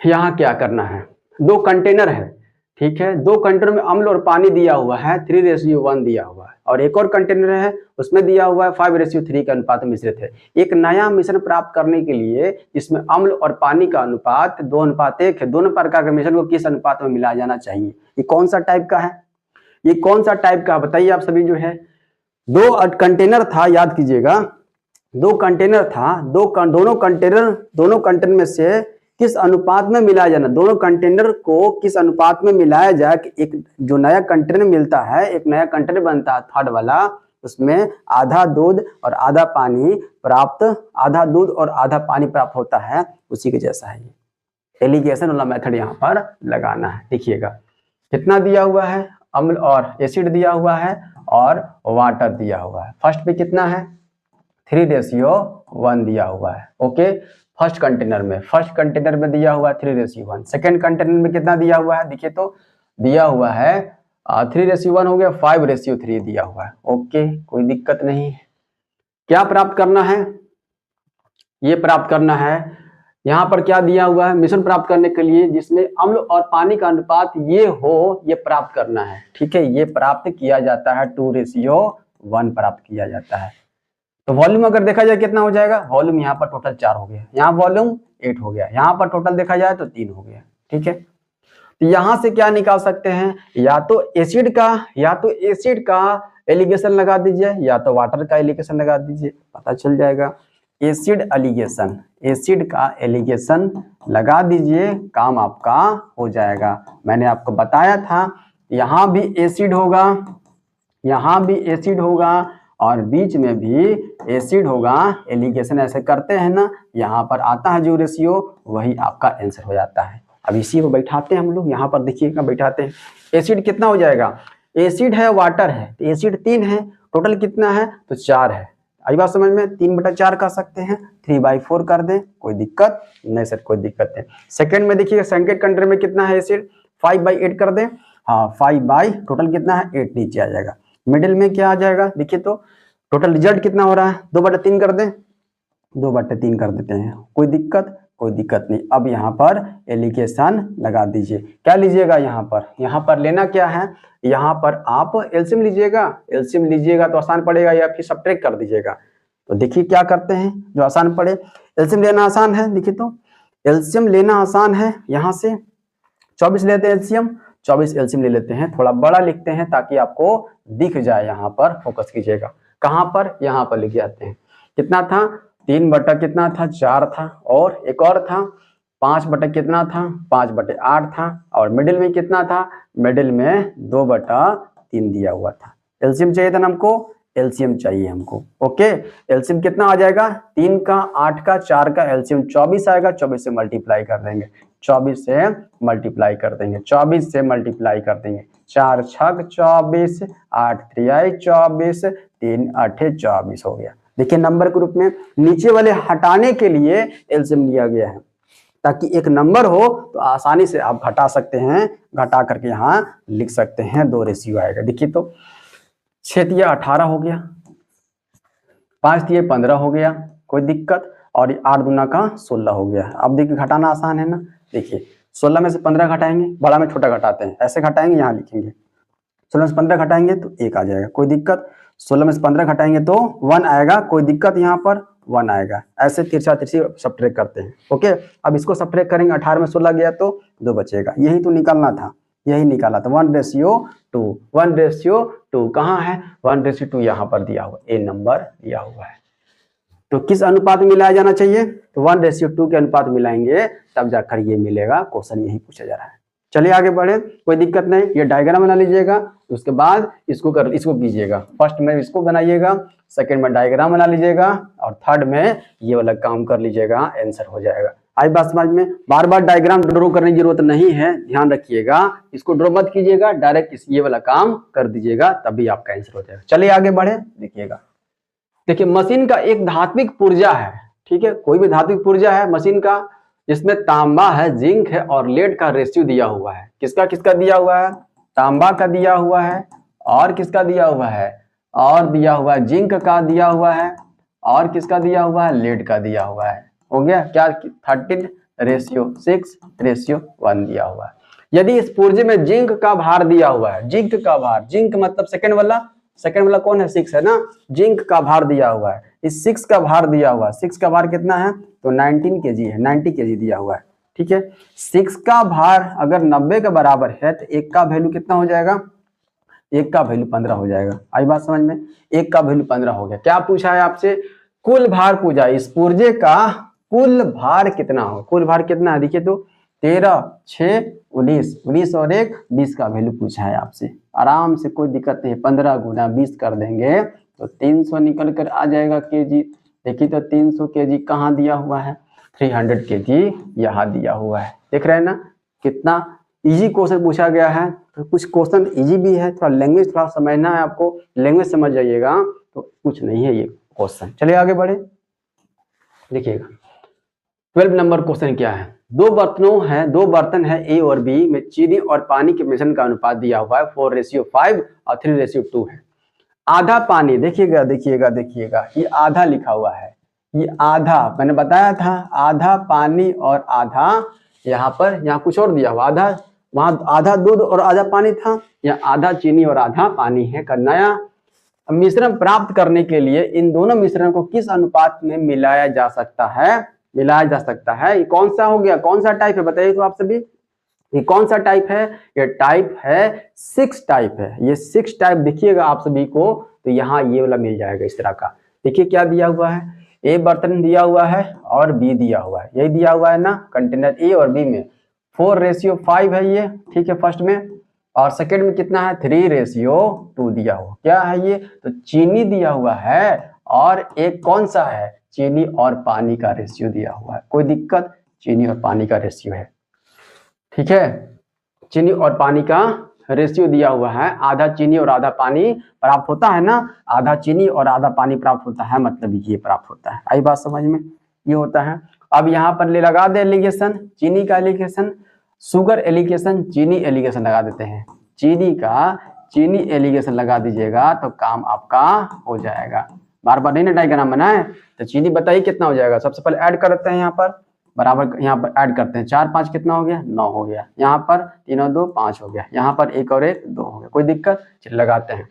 यहाँ क्या करना है, 2 कंटेनर है, ठीक है। 2 कंटेनर में अम्ल और पानी दिया हुआ है, 3:1 दिया हुआ है, और एक और कंटेनर है उसमें दिया हुआ है 5:3 के अनुपात में मिश्रित है। एक नया मिश्रण प्राप्त करने के लिए इसमें अम्ल और पानी का अनुपात 2:1 है। दोनों प्रकार के मिश्रण को किस अनुपात में मिलाया जाना चाहिए? ये कौन सा टाइप का है? ये कौन सा टाइप का बताइए आप सभी। जो है 2 कंटेनर था, याद कीजिएगा, 2 कंटेनर था, दोनों कंटेनर में से किस अनुपात में मिलाया जाना, दोनों कंटेनर को किस अनुपात में मिलाया जाए कि एक जो नया कंटेनर मिलता है, एक नया कंटेनर बनता है थर्ड वाला, उसमें आधा दूध और आधा पानी प्राप्त, आधा दूध और आधा पानी प्राप्त होता है, उसी के जैसा है ये एलिगेशन वाला मेथड यहाँ पर लगाना है। देखिएगा कितना दिया हुआ है, अम्ल और एसिड दिया हुआ है और वाटर दिया हुआ है। फर्स्ट पे कितना है 3:1 दिया हुआ है। ओके, फर्स्ट कंटेनर में दिया हुआ है 3:1। सेकेंड कंटेनर में कितना दिया हुआ है, देखिए तो दिया हुआ है 3:1 हो गया, 5:3 दिया हुआ है। ओके, कोई दिक्कत नहीं। क्या प्राप्त करना है, ये प्राप्त करना है, यहाँ पर क्या दिया हुआ है, मिश्रण प्राप्त करने के लिए जिसमें अम्ल और पानी का अनुपात ये हो, ये प्राप्त करना है। ठीक है, ये प्राप्त किया जाता है 2:1 प्राप्त किया जाता है। तो वॉल्यूम अगर देखा जाए कितना हो जाएगा, वॉल्यूम यहाँ पर टोटल 4 हो गया, यहाँ वॉल्यूम 8 हो गया, यहाँ पर टोटल देखा जाए तो 3 हो गया। ठीक है, तो यहाँ से क्या निकाल सकते हैं, या तो एसिड का एलिगेशन लगा दीजिए या तो वाटर का एलिगेशन लगा दीजिए, पता चल जाएगा। एसिड का एलिगेशन लगा दीजिए, काम आपका हो जाएगा। मैंने आपको बताया था यहाँ भी एसिड होगा, यहाँ भी एसिड होगा और बीच में भी एसिड होगा। एलिगेशन ऐसे करते हैं ना, यहाँ पर आता है जो रेशियो, वही आपका आंसर हो जाता है। अब इसी को बैठाते हैं हम लोग, यहाँ पर देखिएगा बैठाते हैं। एसिड कितना हो जाएगा, एसिड है वाटर है, तो एसिड 3 है, टोटल कितना है तो 4 है। आई बात समझ में, 3/4 कर सकते हैं, 3/4 कर दें, कोई दिक्कत नहीं सर, कोई दिक्कत नहीं। सेकंड में देखिए, सेकंड कंटेनर में कितना है एसिड, 5/8 कर दें, हाँ 5 टोटल कितना है 8 नीचे आ जाएगा। मिडिल में क्या आ जाएगा, देखिए तो टोटल रिजल्ट कितना हो रहा है, 2/3 कर दें, 2/3 कर देते हैं, कोई दिक्कत नहीं। अब यहाँ पर एलिगेशन लगा दीजिए। क्या लीजिएगा यहाँ पर लेना क्या है, यहाँ पर आप एलसीएम लीजिएगा तो आसान पड़ेगा, या फिर सब्ट्रैक्ट कर दीजिएगा। तो देखिए क्या करते हैं जो आसान पड़े, एलसीएम लेना आसान है। देखिए तो एलसीएम लेना आसान है, यहाँ से 24 लेते हैं एलसीएम, 24 एलसीएम ले लेते हैं, थोड़ा बड़ा लिखते हैं ताकि आपको दिख जाए। यहाँ पर फोकस कीजिएगा, कहाँ पर, यहाँ पर लिख जाते हैं। कितना था 3/4 था, और एक और था 5/ कितना था 5/8 था, और मिडिल में कितना था, मिडिल में 2/3 दिया हुआ था। एलसीएम चाहिए था ना हमको, एलसीएम चाहिए हमको। ओके, एलसीएम कितना आ जाएगा, 3 का 8 का 4 का एलसीएम 24 आएगा, 24 से मल्टीप्लाई कर देंगे, 24 से मल्टीप्लाई कर देंगे, 24 से मल्टीप्लाई कर देंगे। 4 छक 24, 8 3 24, 3 8 24 हो गया। देखिए नंबर के रूप में नीचे वाले हटाने के लिए एलसीएम लिया गया है, ताकि एक नंबर हो तो आसानी से आप घटा सकते हैं, घटा करके यहाँ लिख सकते हैं, 2 रेशियो आएगा। देखिए तो 6 18 हो गया, 5 15 हो गया, कोई दिक्कत, और 8 दूना का 16 हो गया। अब देखिए घटाना आसान है ना, देखिए 16 में से 15 घटाएंगे, बड़ा में छोटा घटाते हैं, ऐसे घटाएंगे, यहाँ लिखेंगे 16 में से 15 घटाएंगे तो 1 आ जाएगा, कोई दिक्कत। 16 में से 15 घटाएंगे तो 1 आएगा, कोई दिक्कत, यहाँ पर 1 आएगा। ऐसे तिरछा तिरछी सब्ट्रैक्ट करते हैं। ओके, अब इसको सब्ट्रैक्ट करेंगे, 18 में 16 गया तो 2 बचेगा, यही तो निकालना था, यही निकाला था। 1:2 कहाँ है, 1:2 यहाँ पर दिया हुआ, ए नंबर दिया हुआ है। तो किस अनुपात में मिलाया जाना चाहिए, तो 1:2 के अनुपात मिलाएंगे, तब जाकर ये मिलेगा। क्वेश्चन यही पूछा जा रहा है। चलिए आगे बढ़े, कोई दिक्कत नहीं। ये डायग्राम बना लीजिएगा, उसके बाद इसको कीजिएगा। फर्स्ट में इसको बनाइएगा, सेकंड में डायग्राम बना लीजिएगा, और थर्ड में ये वाला काम कर लीजिएगा, आंसर हो जाएगा। आई बात समझ में, बार बार डायग्राम ड्रॉ करने की जरूरत नहीं है, ध्यान रखिएगा, इसको ड्रॉ मत कीजिएगा, डायरेक्ट ये वाला काम कर दीजिएगा, तभी आपका आंसर हो जाएगा। चलिए आगे बढ़े, देखिएगा। देखिए मशीन का एक धात्विक पुर्जा है, ठीक है, कोई भी धात्विक पुर्जा है मशीन का, जिसमें तांबा है, जिंक है और लेड का रेशियो दिया हुआ है। किसका किसका दिया हुआ है, तांबा का दिया हुआ है, और किसका दिया हुआ है, और दिया हुआ है जिंक का दिया हुआ है, और किसका दिया हुआ है, लेड का दिया हुआ है। हो गया क्या, 13:6:1 दिया हुआ है। यदि इस पुर्जे में जिंक का भार दिया हुआ है, जिंक का भार, जिंक मतलब सेकंड वाला कौन है, 6 है ना, जिंक का भार दिया हुआ है, इस 6 का भार दिया हुआ है। 6 का भार कितना है, तो 19 kg है, 90 kg दिया हुआ है, ठीक है। 6 का भार अगर 90 के बराबर है तो 1 का वैल्यू कितना हो जाएगा, 1 का वैल्यू 15 हो जाएगा। आई बात समझ में, 1 का वैल्यू 15 हो गया। क्या पूछा है आपसे, कुल भार पूछा, इस पुर्जे का कुल भार कितना हो, कुल भार कितना है देखिए तो 13, 6, 19, 19 और 1, 20 का वैल्यू पूछा है आपसे। आराम से, कोई दिक्कत नहीं है। 15 गुना 20 कर देंगे तो 300 निकल कर आ जाएगा केजी। देखिए तो 300 केजी कहाँ दिया हुआ है, 300 केजी यहाँ दिया हुआ है। देख रहे हैं ना कितना इजी क्वेश्चन पूछा गया है। तो कुछ क्वेश्चन इजी भी है, थोड़ा लैंग्वेज थोड़ा समझना है आपको, लैंग्वेज समझ जाइएगा तो कुछ नहीं है ये क्वेश्चन। चलिए आगे बढ़े, देखिएगा 12 नंबर क्वेश्चन क्या है। दो बर्तन है ए और बी में चीनी और पानी के मिश्रण का अनुपात दिया हुआ है 4:5 और 3:2 है। आधा पानी, देखिएगा देखिएगा देखिएगा, ये आधा लिखा हुआ है, ये आधा मैंने बताया था, आधा पानी और आधा यहाँ पर, यहाँ कुछ और दिया हुआ, आधा वहां आधा दूध और आधा पानी था, यहाँ आधा चीनी और आधा पानी है। का नया मिश्रण प्राप्त करने के लिए इन दोनों मिश्रण को किस अनुपात में मिलाया जा सकता है, मिलाया जा सकता है। ये कौन सा हो गया, कौन सा टाइप है बताइए तो आप सभी, ये कौन सा टाइप है, ये टाइप है 6 टाइप है। ये 6 टाइप देखिएगा आप सभी को, तो यहाँ ये वाला मिल जाएगा इस तरह का। देखिए क्या दिया हुआ है, ए बर्तन दिया हुआ है और बी दिया हुआ है, यही दिया हुआ है ना, कंटेनर ए और बी में 4:5 है ये, ठीक है फर्स्ट में, और सेकेंड में कितना है 3:2 दिया हुआ। क्या है ये, तो चीनी दिया हुआ है और एक कौन सा है, चीनी और पानी का रेशियो दिया हुआ है। कोई दिक्कत, चीनी और पानी का रेशियो है, ठीक है, चीनी और पानी का रेशियो दिया हुआ है। आधा चीनी और आधा पानी प्राप्त होता है ना, आधा चीनी और आधा पानी प्राप्त होता है, मतलब ये प्राप्त होता है। आई बात समझ में, ये होता है। अब यहाँ पर ले लगा दे एलिगेशन, चीनी का एलिगेशन, शुगर एलिगेशन, चीनी एलिगेशन लगा देते हैं। चीनी का चीनी एलिगेशन लगा दीजिएगा तो काम आपका हो जाएगा। बार बार नहीं ना डायग्राम बनाए, तो चीनी बताइए कितना हो जाएगा। सबसे पहले ऐड करते हैं यहाँ पर, बराबर यहाँ पर ऐड करते हैं, 4 5 कितना हो गया, 9 हो गया। यहाँ पर 3 और 2 5 हो गया, यहाँ पर 1 और 1 2 हो गया। कोई दिक्कत, चलिए लगाते हैं।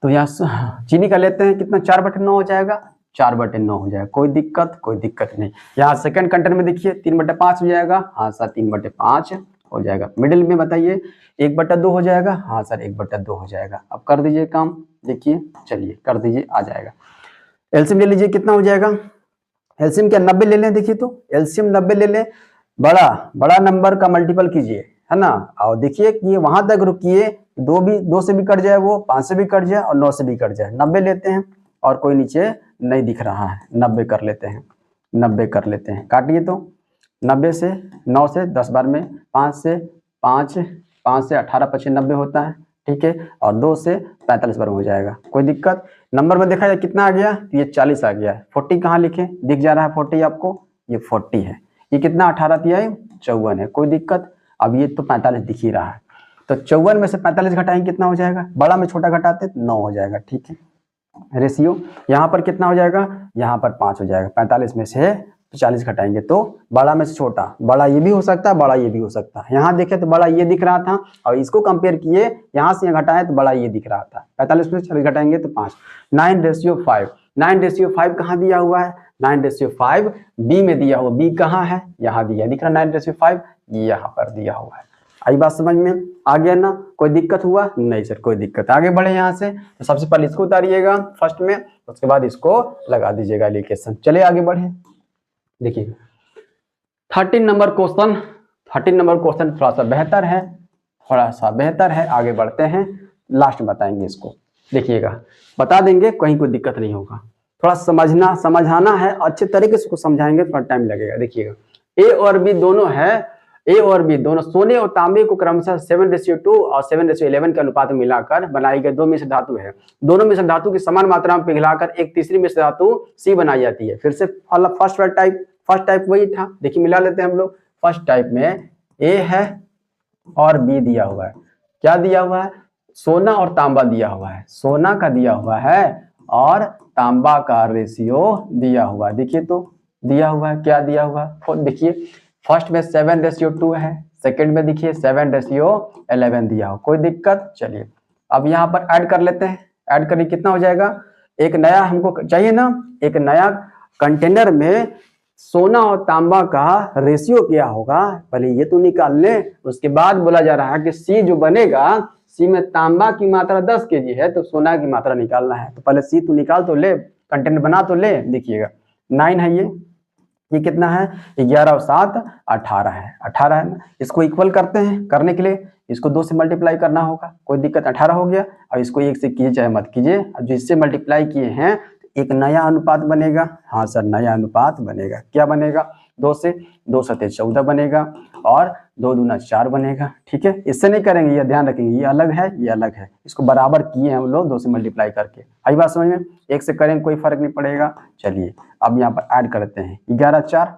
तो यहाँ चीनी का लेते हैं, कितना 4/9 हो जाएगा, 4/9 हो जाएगा। कोई दिक्कत, कोई दिक्कत नहीं। यहाँ सेकंड कंटेनर में देखिए 3/5 हो जाएगा, हाँ सर 3/5 हो जाएगा। मिडिल में बताइए 1/2 हो जाएगा, हाँ सर 1/2 हो जाएगा। अब कर दीजिए काम, देखिए चलिए कर दीजिए, आ जाएगा। एलसीएम ले लीजिए, कितना हो जाएगा, एलसीएम क्या 90 ले लें, देखिए तो एलसीएम 90 ले लें, बड़ा बड़ा नंबर का मल्टीपल कीजिए, है ना, और देखिए कि ये वहां तक रुकिए, 2 से भी कट जाए, वो 5 से भी कट जाए और 9 से भी कट जाए। 90 लेते हैं और कोई नीचे नहीं दिख रहा है, 90 कर लेते हैं, 90 कर लेते हैं। काटिए तो 90 से 9 से 10 बार में, 5 से 18 25 90 होता है, ठीक है, और 2 से 45 बार में हो जाएगा। कोई दिक्कत, नंबर में देखा जाए कितना आ गया, ये 40 आ गया है। 40 कहाँ लिखे, दिख जा रहा है 40 आपको, ये 40 है। ये कितना 18 दिया है, 54 है। कोई दिक्कत, अब ये तो 45 दिख ही रहा है, तो 54 में से 45 घटाएंगे कितना हो जाएगा, बड़ा में छोटा घटाते 9 हो जाएगा, ठीक है। रेशियो यहाँ पर कितना हो जाएगा, यहाँ पर 5 हो जाएगा। 45 में से 40 घटाएंगे तो बड़ा में से छोटा, बड़ा ये भी हो सकता है, बड़ा ये भी हो सकता है। यहाँ देखे तो बड़ा ये दिख रहा था और इसको कंपेयर किए, यहाँ से घटाए तो बड़ा ये दिख रहा था। 45 में से 40 घटाएंगे तो 5, 9:5। 9:5 कहाँ दिया हुआ है, 9:5 बी में दिया हुआ, बी कहाँ है, यहाँ दिया, दिख रहा 9:5 यहाँ पर दिया हुआ है। आई बात समझ में, आ गया ना, कोई दिक्कत हुआ नहीं सर, कोई दिक्कत। आगे बढ़े यहाँ से, तो सबसे पहले इसको उतारिएगा फर्स्ट में, उसके बाद इसको लगा दीजिएगा एलिगेशन। चलिए आगे बढ़े, देखिए 13 नंबर क्वेश्चन, 13 नंबर क्वेश्चन थोड़ा सा बेहतर है, थोड़ा सा बेहतर है। आगे बढ़ते हैं, लास्ट में बताएंगे इसको, देखिएगा बता देंगे, कहीं कोई दिक्कत नहीं होगा। थोड़ा समझाना है, अच्छे तरीके से उसको समझाएंगे, थोड़ा टाइम लगेगा। देखिएगा ए और बी दोनों है, ए और बी दोनों सोने और तांबे को क्रमशः 7:2 और 7:11 के अनुपात में मिलाकर बनाई गई 2 मिश्र धातु है। दोनों मिश्र धातु की समान मात्रा में पिघलाकर एक तीसरी मिश्र धातु सी बनाई जाती है। फिर से फर्स्ट टाइप वही था, देखिए मिला लेते हैं हम लोग। फर्स्ट टाइप में ए है और बी दिया हुआ है, क्या दिया हुआ है, सोना और तांबा दिया हुआ है, सोना का दिया हुआ है और तांबा का रेशियो दिया हुआ है। देखिए तो दिया हुआ है, क्या दिया हुआ है, देखिए फर्स्ट में 7:2 है, सेकंड में देखिए 7:11 दिया हो। कोई दिक्कत, चलिए अब यहाँ पर ऐड कर लेते हैं। ऐड करने कितना हो जाएगा, एक नया हमको चाहिए ना, एक नया कंटेनर में सोना और तांबा का रेशियो क्या होगा, पहले ये तो निकाल ले। उसके बाद बोला जा रहा है कि सी जो बनेगा, सी में तांबा की मात्रा 10 केजी है तो सोना की मात्रा निकालना है, तो पहले सी तो निकाल तो ले, कंटेनर बना तो ले। देखिएगा 9 है ये, ये कितना है, 11 और 7 18 है, 18 है ना। इसको इक्वल करते हैं, करने के लिए इसको 2 से मल्टीप्लाई करना होगा, कोई दिक्कत, 18 हो गया। अब इसको 1 से कीजिए चाहे मत कीजिए, अब जिससे मल्टीप्लाई किए हैं एक नया अनुपात बनेगा। हाँ सर, नया अनुपात बनेगा। क्या बनेगा, 2 से 2 सते 14 बनेगा और 2 दूना 4 बनेगा। ठीक है, इससे नहीं करेंगे, ये ध्यान रखेंगे, ये अलग है ये अलग है, इसको बराबर किए हम लोग 2 से मल्टीप्लाई करके। आई बात समझ में, 1 से करेंगे कोई फर्क नहीं पड़ेगा। चलिए अब यहाँ पर ऐड करते हैं, 11 4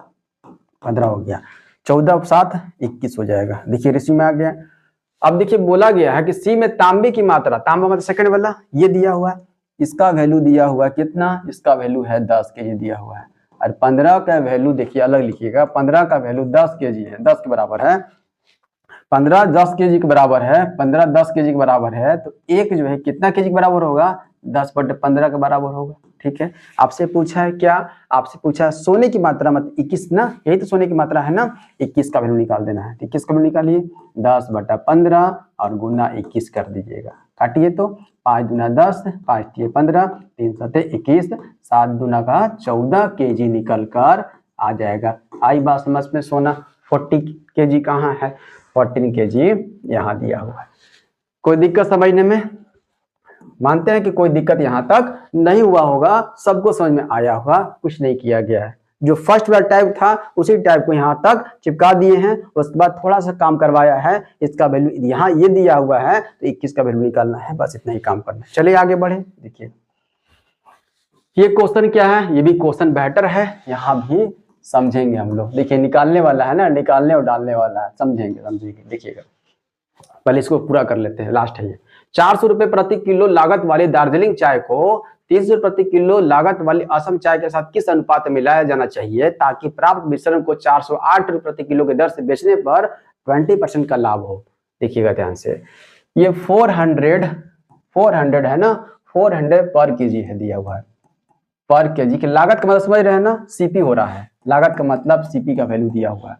15 हो गया, 14 और 7 21 हो जाएगा। देखिए रेशियो में आ गया। अब देखिए बोला गया है कि सी में तांबे की मात्रा, तांबा मतलब सेकंड वाला, ये दिया हुआ है, इसका वैल्यू दिया हुआ है कितना, इसका वैल्यू है 10 केजी दिया हुआ है। और 15 का वैल्यू देखिए अलग लिखिएगा, 15 का वैल्यू 10 केजी है, 10 के बराबर है। 15 10 केजी के बराबर है, 15 10 केजी के बराबर है, तो एक जो है कितना केजी के बराबर होगा, 10/15 के बराबर होगा। ठीक है, आपसे पूछा है क्या, आपसे पूछा है सोने की मात्रा, मतलब 21 ना, यही तो सोने की मात्रा है ना, 21 का वैल्यू निकाल देना है। 21 का वैल्यू निकालिए, 10/15 और गुना 21 कर दीजिएगा। काटिए तो 5 दूना 10, 5 तिये 15, 3 सते 21, 7 दूना का 14 केजी निकल कर आ जाएगा। आई बात समझ में। सोना 40 केजी कहाँ है, 14 केजी यहाँ दिया हुआ है। कोई दिक्कत समझने में, मानते हैं कि कोई दिक्कत यहाँ तक नहीं हुआ होगा, सबको समझ में आया होगा, कुछ नहीं किया गया है। जो फर्स्ट वाला टाइप था उसी टाइप को यहाँ तक चिपका दिए हैं, उसके बाद थोड़ा सा काम करवाया है। इसका वैल्यू यहाँ ये दिया हुआ है तो 21 का वैल्यू निकालना है, बस इतना ही काम करना है। चलिए आगे बढ़े। देखिए ये क्वेश्चन क्या है, ये भी क्वेश्चन बेटर है, यहाँ भी समझेंगे हम लोग। देखिए निकालने वाला है ना, निकालने और डालने वाला है, समझेंगे। देखिएगा पहले इसको पूरा कर लेते हैं, लास्ट है ये। 400 रुपए प्रति किलो लागत वाली दार्जिलिंग चाय को 300 प्रति किलो लागत वाली असम चाय के साथ किस अनुपात में मिलाया जाना चाहिए ताकि प्राप्त मिश्रण को 408 रुपए प्रति किलो के दर से बेचने पर 20% का लाभ हो। देखिएगा ध्यान से, ये 400 है ना, 400 पर केजी है दिया हुआ है, पर केजी की लागत का मतलब समझ रहे हैं ना, सीपी हो रहा है, लागत का मतलब सीपी का वैल्यू दिया हुआ है।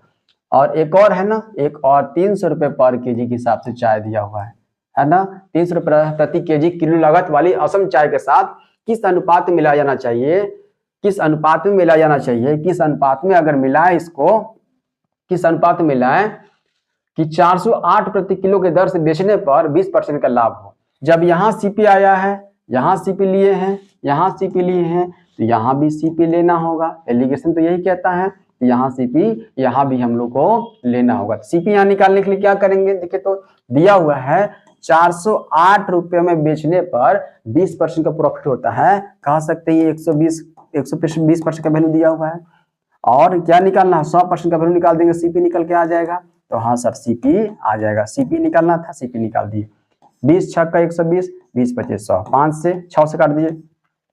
और एक और है ना, एक और 300 रुपए पर केजी के हिसाब से चाय दिया हुआ है ना, 300 रुपए प्रति केजी किलो लागत वाली असम चाय के साथ किस अनुपात में मिलाया जाना चाहिए, किस अनुपात में मिलाया जाना चाहिए, किस अनुपात में अगर मिलाए इसको, किस अनुपात में मिलाए कि 408 प्रति किलो के दर से बेचने पर 20% का लाभ हो। जब यहाँ सीपी आया है, यहाँ सीपी लिए हैं, यहाँ सीपी लिए हैं, तो यहाँ भी सीपी लेना होगा। एलिगेशन तो यही कहता है, यहाँ सीपी यहाँ भी हम लोग को लेना होगा। सीपी यहाँ निकालने के लिए क्या करेंगे, देखिए तो दिया हुआ है 408 रुपये में बेचने पर 20% का प्रॉफिट होता है, कह सकते हैं 120% का वैल्यू दिया हुआ है। और क्या निकालना है, 100% का वैल्यू निकाल देंगे, सीपी निकल के आ जाएगा। तो हाँ सर सीपी आ जाएगा, सीपी निकालना था, सीपी निकाल दिए। 20 छक्का 120, 20 25 100, 5 से 6 से काट दिए,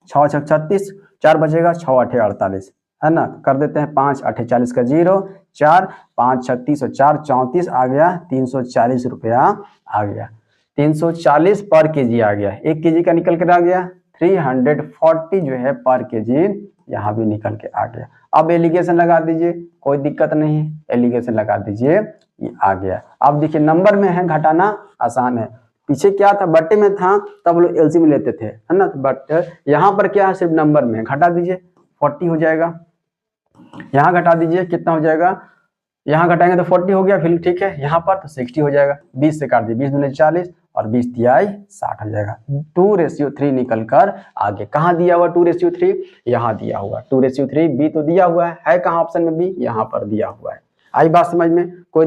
6 छक 36, 4 बचेगा, 6 8 48 है ना, कर देते हैं 5 8 40 का 0, 4 5 36 और 4 34 आ गया, 340 रुपया आ गया, 340 पर केजी आ गया। 1 केजी का निकल कर आ गया, 340 जो है पर केजी यहाँ भी निकल के आ गया। अब एलिगेशन लगा दीजिए, कोई दिक्कत नहीं है, एलिगेशन लगा दीजिए, ये आ गया। अब देखिए नंबर में है, घटाना आसान है, पीछे क्या था बट्टे में था तब लोग एलसीएम लेते थे, है ना, बट यहाँ पर क्या है सिर्फ नंबर में, घटा दीजिए 40 हो जाएगा, यहाँ घटा दीजिए कितना हो जाएगा, यहाँ घटाएंगे तो 40 हो गया, फिर ठीक है, यहाँ पर तो 60 हो जाएगा, 20 से काट दिए, 20 दूनी 40 और 20 तिहाई 60 हो जाएगा। 2:3 निकल कर आगे, कहाँ दिया हुआ 2:3, यहाँ दिया हुआ 2:3, बी तो दिया हुआ है कहाँ ऑप्शन में, बी यहाँ पर दिया हुआ है। आई बात समझ में, कोई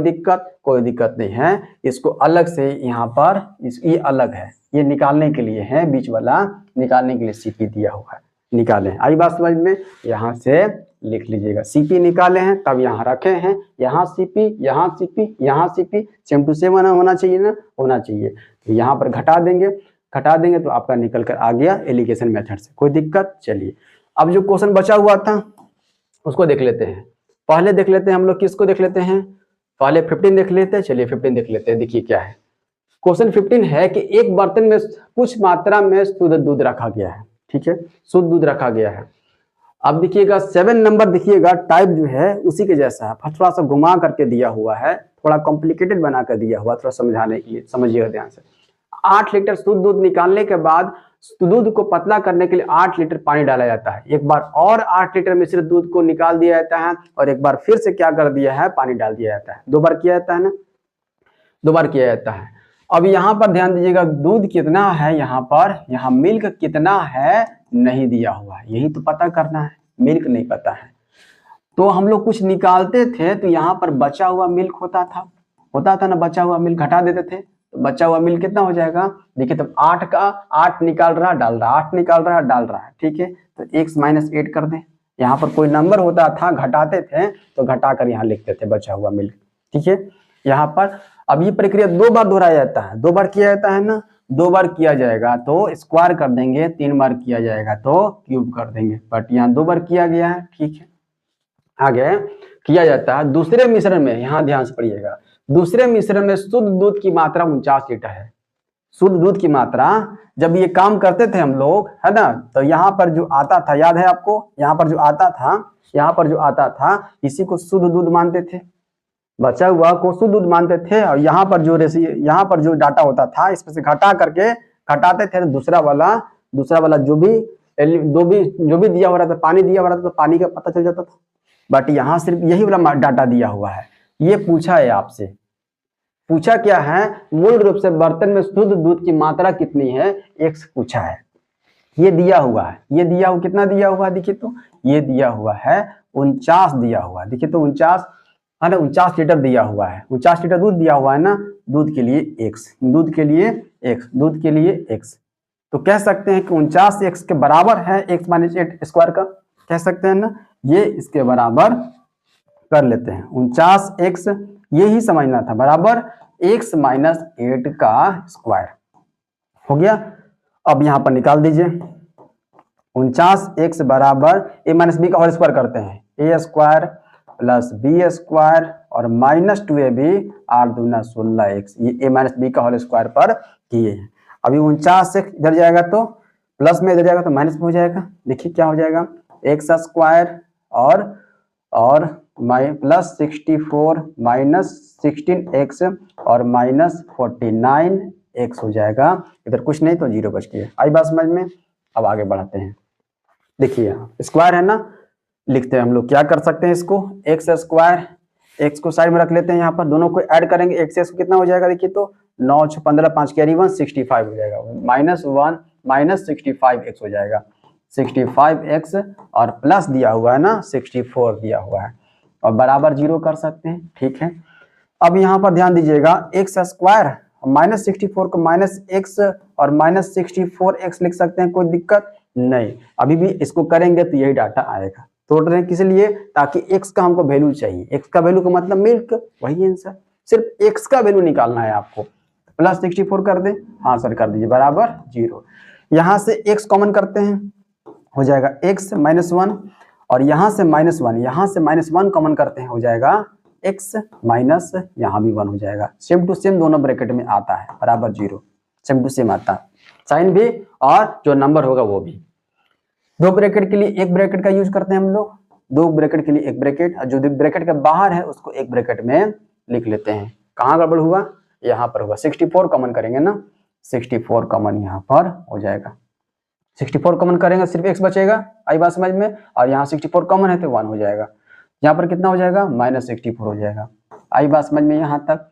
दिक्कत नहीं है। इसको अलग से यहाँ पर ये अलग है, ये निकालने के लिए है, बीच वाला निकालने के लिए सीपी दिया हुआ है, निकालें। आई बात समझ में, यहाँ से लिख लीजिएगा, सीपी निकाले हैं तब यहाँ रखे हैं, यहाँ सीपी यहाँ सीपी यहाँ सीपी, सेम टू सेम होना चाहिए ना, होना चाहिए। तो यहाँ पर घटा देंगे तो आपका निकल कर आ गया एलिगेशन मेथड से, कोई दिक्कत। चलिए अब जो क्वेश्चन बचा हुआ था उसको देख लेते हैं, पहले देख लेते हैं हम लोग, किसको देख लेते हैं, पहले 15 देख लेते हैं। चलिए 15 देख लेते हैं। देखिए क्या है, क्वेश्चन 15 है कि एक बर्तन में कुछ मात्रा में शुद्ध दूध रखा गया है, ठीक है, शुद्ध दूध रखा गया है। अब देखिएगा 7 नंबर, देखिएगा टाइप जो है उसी के जैसा है, थोड़ा सा घुमा करके दिया हुआ है, थोड़ा कॉम्प्लिकेटेड बना कर दिया हुआ, थोड़ा समझाने के लिए, समझिएगा ध्यान से। 8 लीटर शुद्ध दूध निकालने के बाद दूध को पतला करने के लिए 8 लीटर पानी डाला जाता है। एक बार और 8 लीटर मिश्रित दूध को निकाल दिया जाता है और एक बार फिर से क्या कर दिया है, पानी डाल दिया जाता है। 2 बार किया जाता है ना, 2 बार किया जाता है। अब यहाँ पर ध्यान दीजिएगा, दूध कितना है यहाँ पर, यहाँ मिल्क कितना है नहीं दिया हुआ है, यही तो पता करना है, मिल्क नहीं पता है। तो हम लोग कुछ निकालते थे तो यहाँ पर बचा हुआ मिल्क होता था ना, बचा हुआ मिल्क घटा देते थे, तो बचा हुआ मिल्क कितना हो जाएगा, देखिए तब 8 का 8 निकाल रहा डाल रहा, 8 निकाल रहा डाल रहा है, ठीक है। तो x - 8 कर दें, यहाँ पर कोई नंबर होता था घटाते थे तो घटा कर यहाँ लिखते थे बचा हुआ मिल्क, ठीक है। यहाँ पर अब ये प्रक्रिया 2 बार दोहराया जाता है, 2 बार किया जाता है ना, 2 बार किया जाएगा तो स्क्वायर कर देंगे, 3 बार किया जाएगा तो क्यूब कर देंगे, बट यहाँ 2 बार किया गया है, ठीक है। आगे किया जाता है दूसरे मिश्रण में, यहाँ ध्यान से पढ़िएगा, दूसरे मिश्रण में शुद्ध दूध की मात्रा 49 लीटर है। शुद्ध दूध की मात्रा, जब ये काम करते थे हम लोग, है ना, तो यहाँ पर जो आता था, याद है आपको, यहाँ पर जो आता था इसी को शुद्ध दूध मानते थे, बचा हुआ को शुद्ध दूध मानते थे। और यहाँ पर जो डाटा होता था इसमें से घटा करके घटाते थे, दूसरा वाला जो भी दिया हो रहा था, पानी दिया हो रहा था तो पानी का पता चल जाता था। बट यहाँ सिर्फ यही वाला डाटा दिया हुआ है। ये पूछा है आपसे, पूछा क्या है, मूल रूप से बर्तन में शुद्ध दूध की मात्रा कितनी है, x पूछा है। ये दिया हुआ है, कितना दिया हुआ है, देखिए तो ये दिया हुआ है 49 दिया हुआ है, देखिए तो 49 है ना, 49 लीटर दिया हुआ है, 49 लीटर दूध दिया हुआ है ना, दूध के लिए x, तो कह सकते हैं कि 49 x के बराबर है, x - 8 स्क्वायर का कह सकते हैं ना, ये इसके बराबर कर लेते हैं। 49x ये ही समझना था, बराबर x - 8 का स्क्वायर हो गया। अब यहाँ पर निकाल दीजिए, 49x बराबर a - b का होल स्क्वायर करते हैं, a square plus b square और -2ab 8 दूना 16x, ये a - b का होल स्क्वायर पर किए हैं। अभी 49x इधर जाएगा तो प्लस में, इधर जाएगा तो माइनस में हो जाएगा, देखिए क्या हो जाएगा, x स्क्वायर और प्लस 64 -16x और -49x हो जाएगा। इधर कुछ नहीं तो 0 बच गया। आई बात समझ में? अब आगे बढ़ाते हैं। देखिए यहाँ स्क्वायर है ना, लिखते हैं हम लोग, क्या कर सकते हैं इसको, x स्क्वायर, x को साइड में रख लेते हैं, यहाँ पर दोनों को ऐड करेंगे, x को कितना हो जाएगा, देखिए तो 9 6 15 5 कैरी 1 65 हो जाएगा, -1 -65x हो जाएगा, 65x और प्लस दिया हुआ है ना 64 दिया हुआ है और बराबर 0 कर सकते हैं, ठीक है। अब यहाँ पर ध्यान दीजिएगा, x स्क्वायर -64 को -x और -64x लिख सकते हैं, कोई दिक्कत नहीं। अभी भी इसको करेंगे तो यही डाटा आएगा। तोड़ रहे हैं किस लिए, ताकि x का हमको वैल्यू चाहिए, x का वैल्यू का मतलब मिल्क, वही आंसर, सिर्फ x का वैल्यू निकालना है आपको। प्लस 64 कर दे, हाँ सर कर दीजिए, बराबर 0। यहाँ से x कॉमन करते हैं, हो जाएगा x -1 और यहाँ से -1 कॉमन करते हैं, हो जाएगा x माइनस यहाँ भी 1 हो जाएगा, सेम टू सेम दोनों ब्रैकेट में आता है, बराबर 0, सेम टू सेम आता है, साइन भी और जो नंबर होगा वो भी। 2 ब्रैकेट के लिए 1 ब्रैकेट का यूज करते हैं हम लोग, 2 ब्रैकेट के लिए 1 ब्रैकेट, और जो ब्रैकेट के बाहर है उसको 1 ब्रैकेट में लिख लेते हैं। कहाँ गड़बड़ हुआ, यहाँ पर हुआ, 64 कॉमन करेंगे ना, 64 कॉमन यहाँ पर हो जाएगा, 64 कॉमन करेंगे सिर्फ x बचेगा, आई बात समझ में, और यहाँ 64 कॉमन है तो 1 हो जाएगा, यहाँ पर कितना हो जाएगा, -64 हो जाएगा, आई बात समझ में यहाँ तक।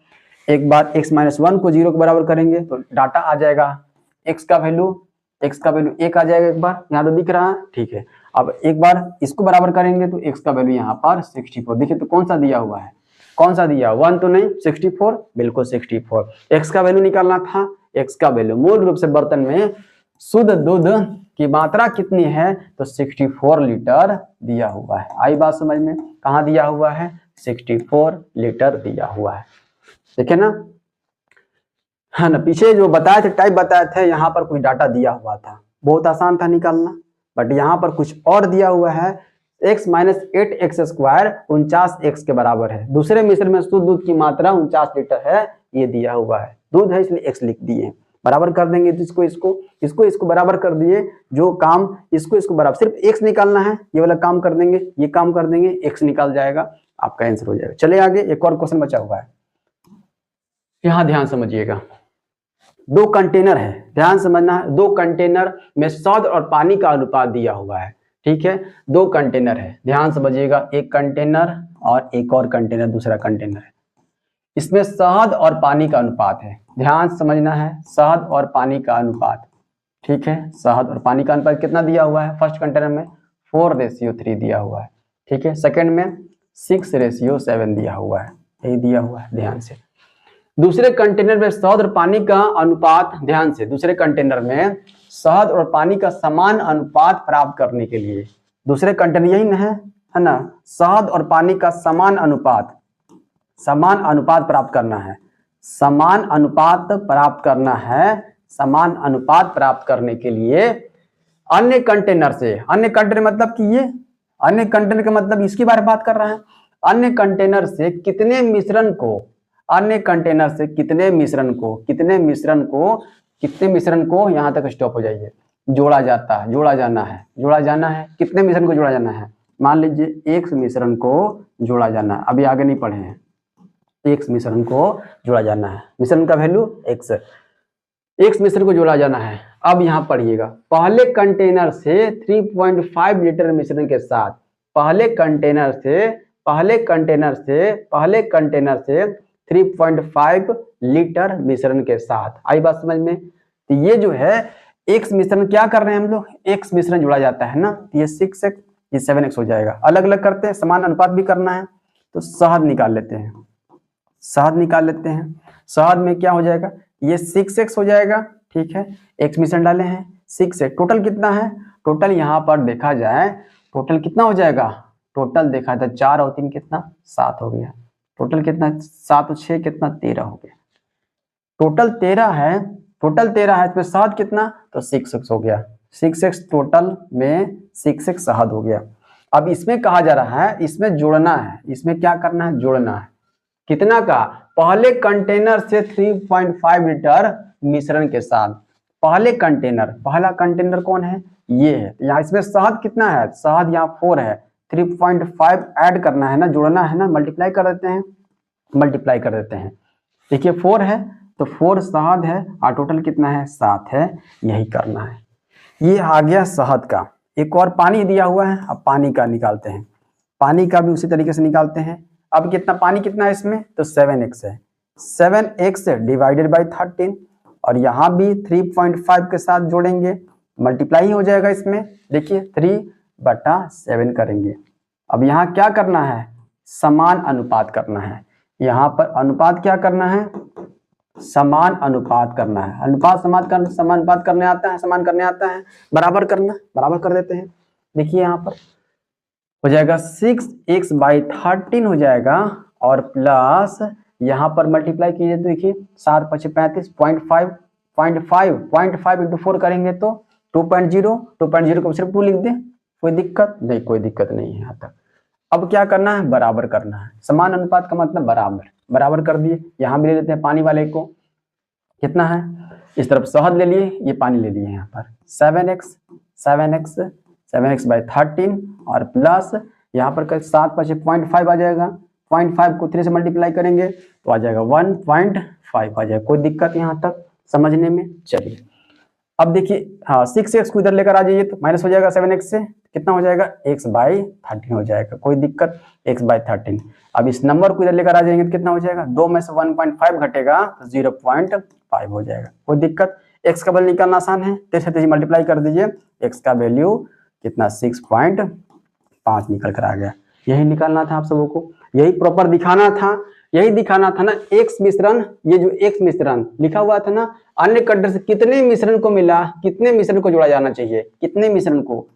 एक बार x - 1 को 0 के बराबर करेंगे तो डाटा आ जाएगा, x का वैल्यू 1 आ जाएगा, एक बार यहाँ तो दिख रहा है, ठीक है। अब एक बार इसको बराबर करेंगे तो x का वैल्यू यहाँ पर 64, देखिए तो कौन सा दिया हुआ है, 1 तो नहीं, 64, बिल्कुल 64। x का वैल्यू निकालना था, x का वैल्यू मूल रूप से बर्तन में शुद्ध दूध की मात्रा कितनी है, तो 64 लीटर दिया हुआ है, आई बात समझ में, कहाँ दिया हुआ है, 64 लीटर दिया हुआ है, देखिए ना, है ना। पीछे जो बताए थे, टाइप बताए थे, यहाँ पर कुछ डाटा दिया हुआ था, बहुत आसान था निकालना, बट यहाँ पर कुछ और दिया हुआ है, x - 8x स्क्वायर 49x के बराबर है। दूसरे मिश्रण में शुद्ध दूध की मात्रा 49 लीटर है, ये दिया हुआ है, दूध है इसलिए x लिख दिए, बराबर कर देंगे तो इसको बराबर कर दिए, जो काम इसको बराबर, सिर्फ x निकालना है, ये वाला काम कर देंगे, ये काम कर देंगे, x निकाल जाएगा, आपका आंसर हो जाएगा। चलिए आगे, एक और क्वेश्चन बचा हुआ है, यहाँ ध्यान समझिएगा, दो कंटेनर है, ध्यान समझना है, दो कंटेनर में शहद और पानी का अनुपात दिया हुआ है, ठीक है, दो कंटेनर है, ध्यान समझिएगा, एक कंटेनर और एक और कंटेनर, दूसरा कंटेनर है, इसमें शहद और पानी का अनुपात है, ध्यान समझना है, शहद और पानी का अनुपात, ठीक है, शहद और पानी का अनुपात कितना दिया हुआ है, फर्स्ट कंटेनर में 4:3 दिया हुआ है, ठीक है, सेकंड में 6:7 दिया हुआ है, यही दिया हुआ है, ध्यान से। दूसरे कंटेनर में शहद और पानी का अनुपात, ध्यान से, दूसरे कंटेनर में शहद और पानी का समान अनुपात प्राप्त करने के लिए, दूसरे कंटेनर यही न है ना, शहद और पानी का समान अनुपात प्राप्त करना है, समान अनुपात प्राप्त करना है, समान अनुपात प्राप्त करने के लिए अन्य कंटेनर से, अन्य कंटेनर मतलब कि ये अन्य कंटेनर का मतलब इसके बारे में बात कर रहा है, अन्य कंटेनर से कितने मिश्रण को, अन्य कंटेनर से कितने मिश्रण को यहां तक स्टॉप हो जाइए, जोड़ा जाना है, कितने मिश्रण को जोड़ा जाना है, मान लीजिए एक मिश्रण को जोड़ा जाना है, अभी आगे नहीं पढ़े हैं, एक मिश्रण को जोड़ा जाना है, मिश्रण का वैल्यू x मिश्रण को जोड़ा जाना है। अब यहाँ पढ़िएगा, पहले कंटेनर से 3.5 लीटर मिश्रण के साथ, पहले कंटेनर से 3.5 लीटर मिश्रण के साथ, आई बात समझ में। तो ये जो है x मिश्रण क्या कर रहे हैं हम लोग, x मिश्रण जोड़ा जाता है ना, ये 6x ये 7x हो जाएगा, अलग अलग करते हैं, समान अनुपात भी करना है, तो शहद निकाल लेते हैं, शहद में क्या हो जाएगा, ये 6x हो जाएगा, ठीक है, x मिश्रण डाले हैं 6x, टोटल कितना है, टोटल यहाँ पर देखा जाए टोटल कितना हो जाएगा, टोटल देखा था 4 और 3 कितना 7 हो गया, टोटल कितना 7 और 6 कितना 13 हो गया, टोटल 13 है, इसमें शहद कितना, तो 6x हो गया, 6x टोटल में 6x शहद हो गया। अब इसमें कहा जा रहा है, इसमें जोड़ना है, इसमें क्या करना है, जोड़ना है, कितना का, पहले कंटेनर से 3.5 लीटर मिश्रण के साथ, पहला कंटेनर कौन है, ये है, यहाँ इसमें शहद कितना है, शहद यहाँ 4 है, 3.5 ऐड करना है ना, जोड़ना है ना, मल्टीप्लाई कर देते हैं, देखिए 4 है तो 4 शहद है और टोटल कितना है 7 है, यही करना है। ये आ गया शहद का। एक और पानी दिया हुआ है, अब पानी का निकालते हैं, पानी का भी उसी तरीके से निकालते हैं। अब कितना पानी कितना है इसमें, तो 7x है, 7x डिवाइडेड बाई 13, और यहाँ भी 3.5 के साथ जोड़ेंगे, मल्टीप्लाई हो जाएगा इसमें, देखिए 3/7 करेंगे। अब यहाँ क्या करना है, समान अनुपात करना है, यहाँ पर अनुपात क्या करना है, समान अनुपात करना है, समान अनुपात करने आता है, बराबर कर देते हैं, देखिए यहाँ पर हो जाएगा 6x/13 हो जाएगा, और प्लस यहाँ पर मल्टीप्लाई कीजिए तो देखिए 7×5 35, 0.5 इंटू 4 करेंगे तो 2.0 को सिर्फ 2 लिख दे, कोई दिक्कत नहीं है यहाँ तक। अब क्या करना है, बराबर करना है, समान अनुपात का मतलब बराबर कर दिए। यहाँ भी ले लेते हैं पानी वाले को, कितना है, इस तरफ शहद ले लिए, ये पानी ले लिए, यहाँ पर 7x/13 और प्लस यहाँ पर 7×5 0.5 आ जाएगा, 0.5 को 3 से मल्टीप्लाई करेंगे तो आ जाएगा 1.5 आ जाएगा, कोई दिक्कत यहाँ तक समझने में। चलिए अब देखिए, हाँ 6x को इधर लेकर आ जाइए तो माइनस हो जाएगा 7x से, कितना हो जाएगा x/13 हो जाएगा, कोई दिक्कत, x/13। अब इस नंबर को इधर लेकर आ जाएंगे तो कितना हो जाएगा, 2 में से 1.5 घटेगा तो 0.5 हो जाएगा, कोई दिक्कत। x का वैल्यू निकालना आसान है, 3 से मल्टीप्लाई कर दीजिए, x का वैल्यू कितना 6.5 निकल कर आ गया। यही निकालना था आप सबों को, यही प्रॉपर दिखाना था ना। एक्स मिश्रण, ये जो एक्स मिश्रण लिखा हुआ था ना, अन्य कंटेनर से कितने मिश्रण को मिला, कितने मिश्रण को जोड़ा जाना चाहिए, कितने मिश्रण को,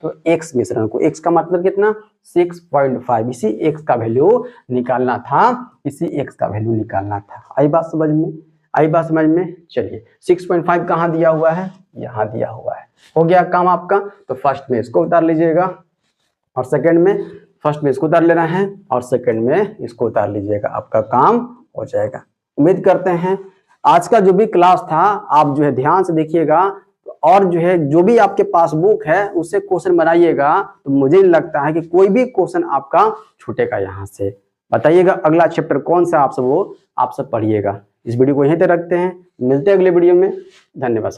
तो एक्स मिश्रण को, एक्स का मतलब कितना 6.5, इसी एक्स का वैल्यू निकालना था, आई बात समझ में। चलिए 6.5 कहाँ दिया हुआ है, यहाँ दिया हुआ है, हो गया काम आपका। तो फर्स्ट में इसको उतार लीजिएगा और सेकंड में, फर्स्ट में इसको उतार लेना है और सेकंड में इसको उतार लीजिएगा, आपका काम हो जाएगा। उम्मीद करते हैं आज का जो भी क्लास था आप जो है ध्यान से देखिएगा, और जो है जो भी आपके पास बुक है उससे क्वेश्चन बनाइएगा, तो मुझे लगता है कि कोई भी क्वेश्चन आपका छूटेगा। यहाँ से बताइएगा अगला चैप्टर कौन सा आप सब पढ़िएगा। इस वीडियो को यहीं तक रखते हैं, मिलते हैं अगले वीडियो में। धन्यवाद।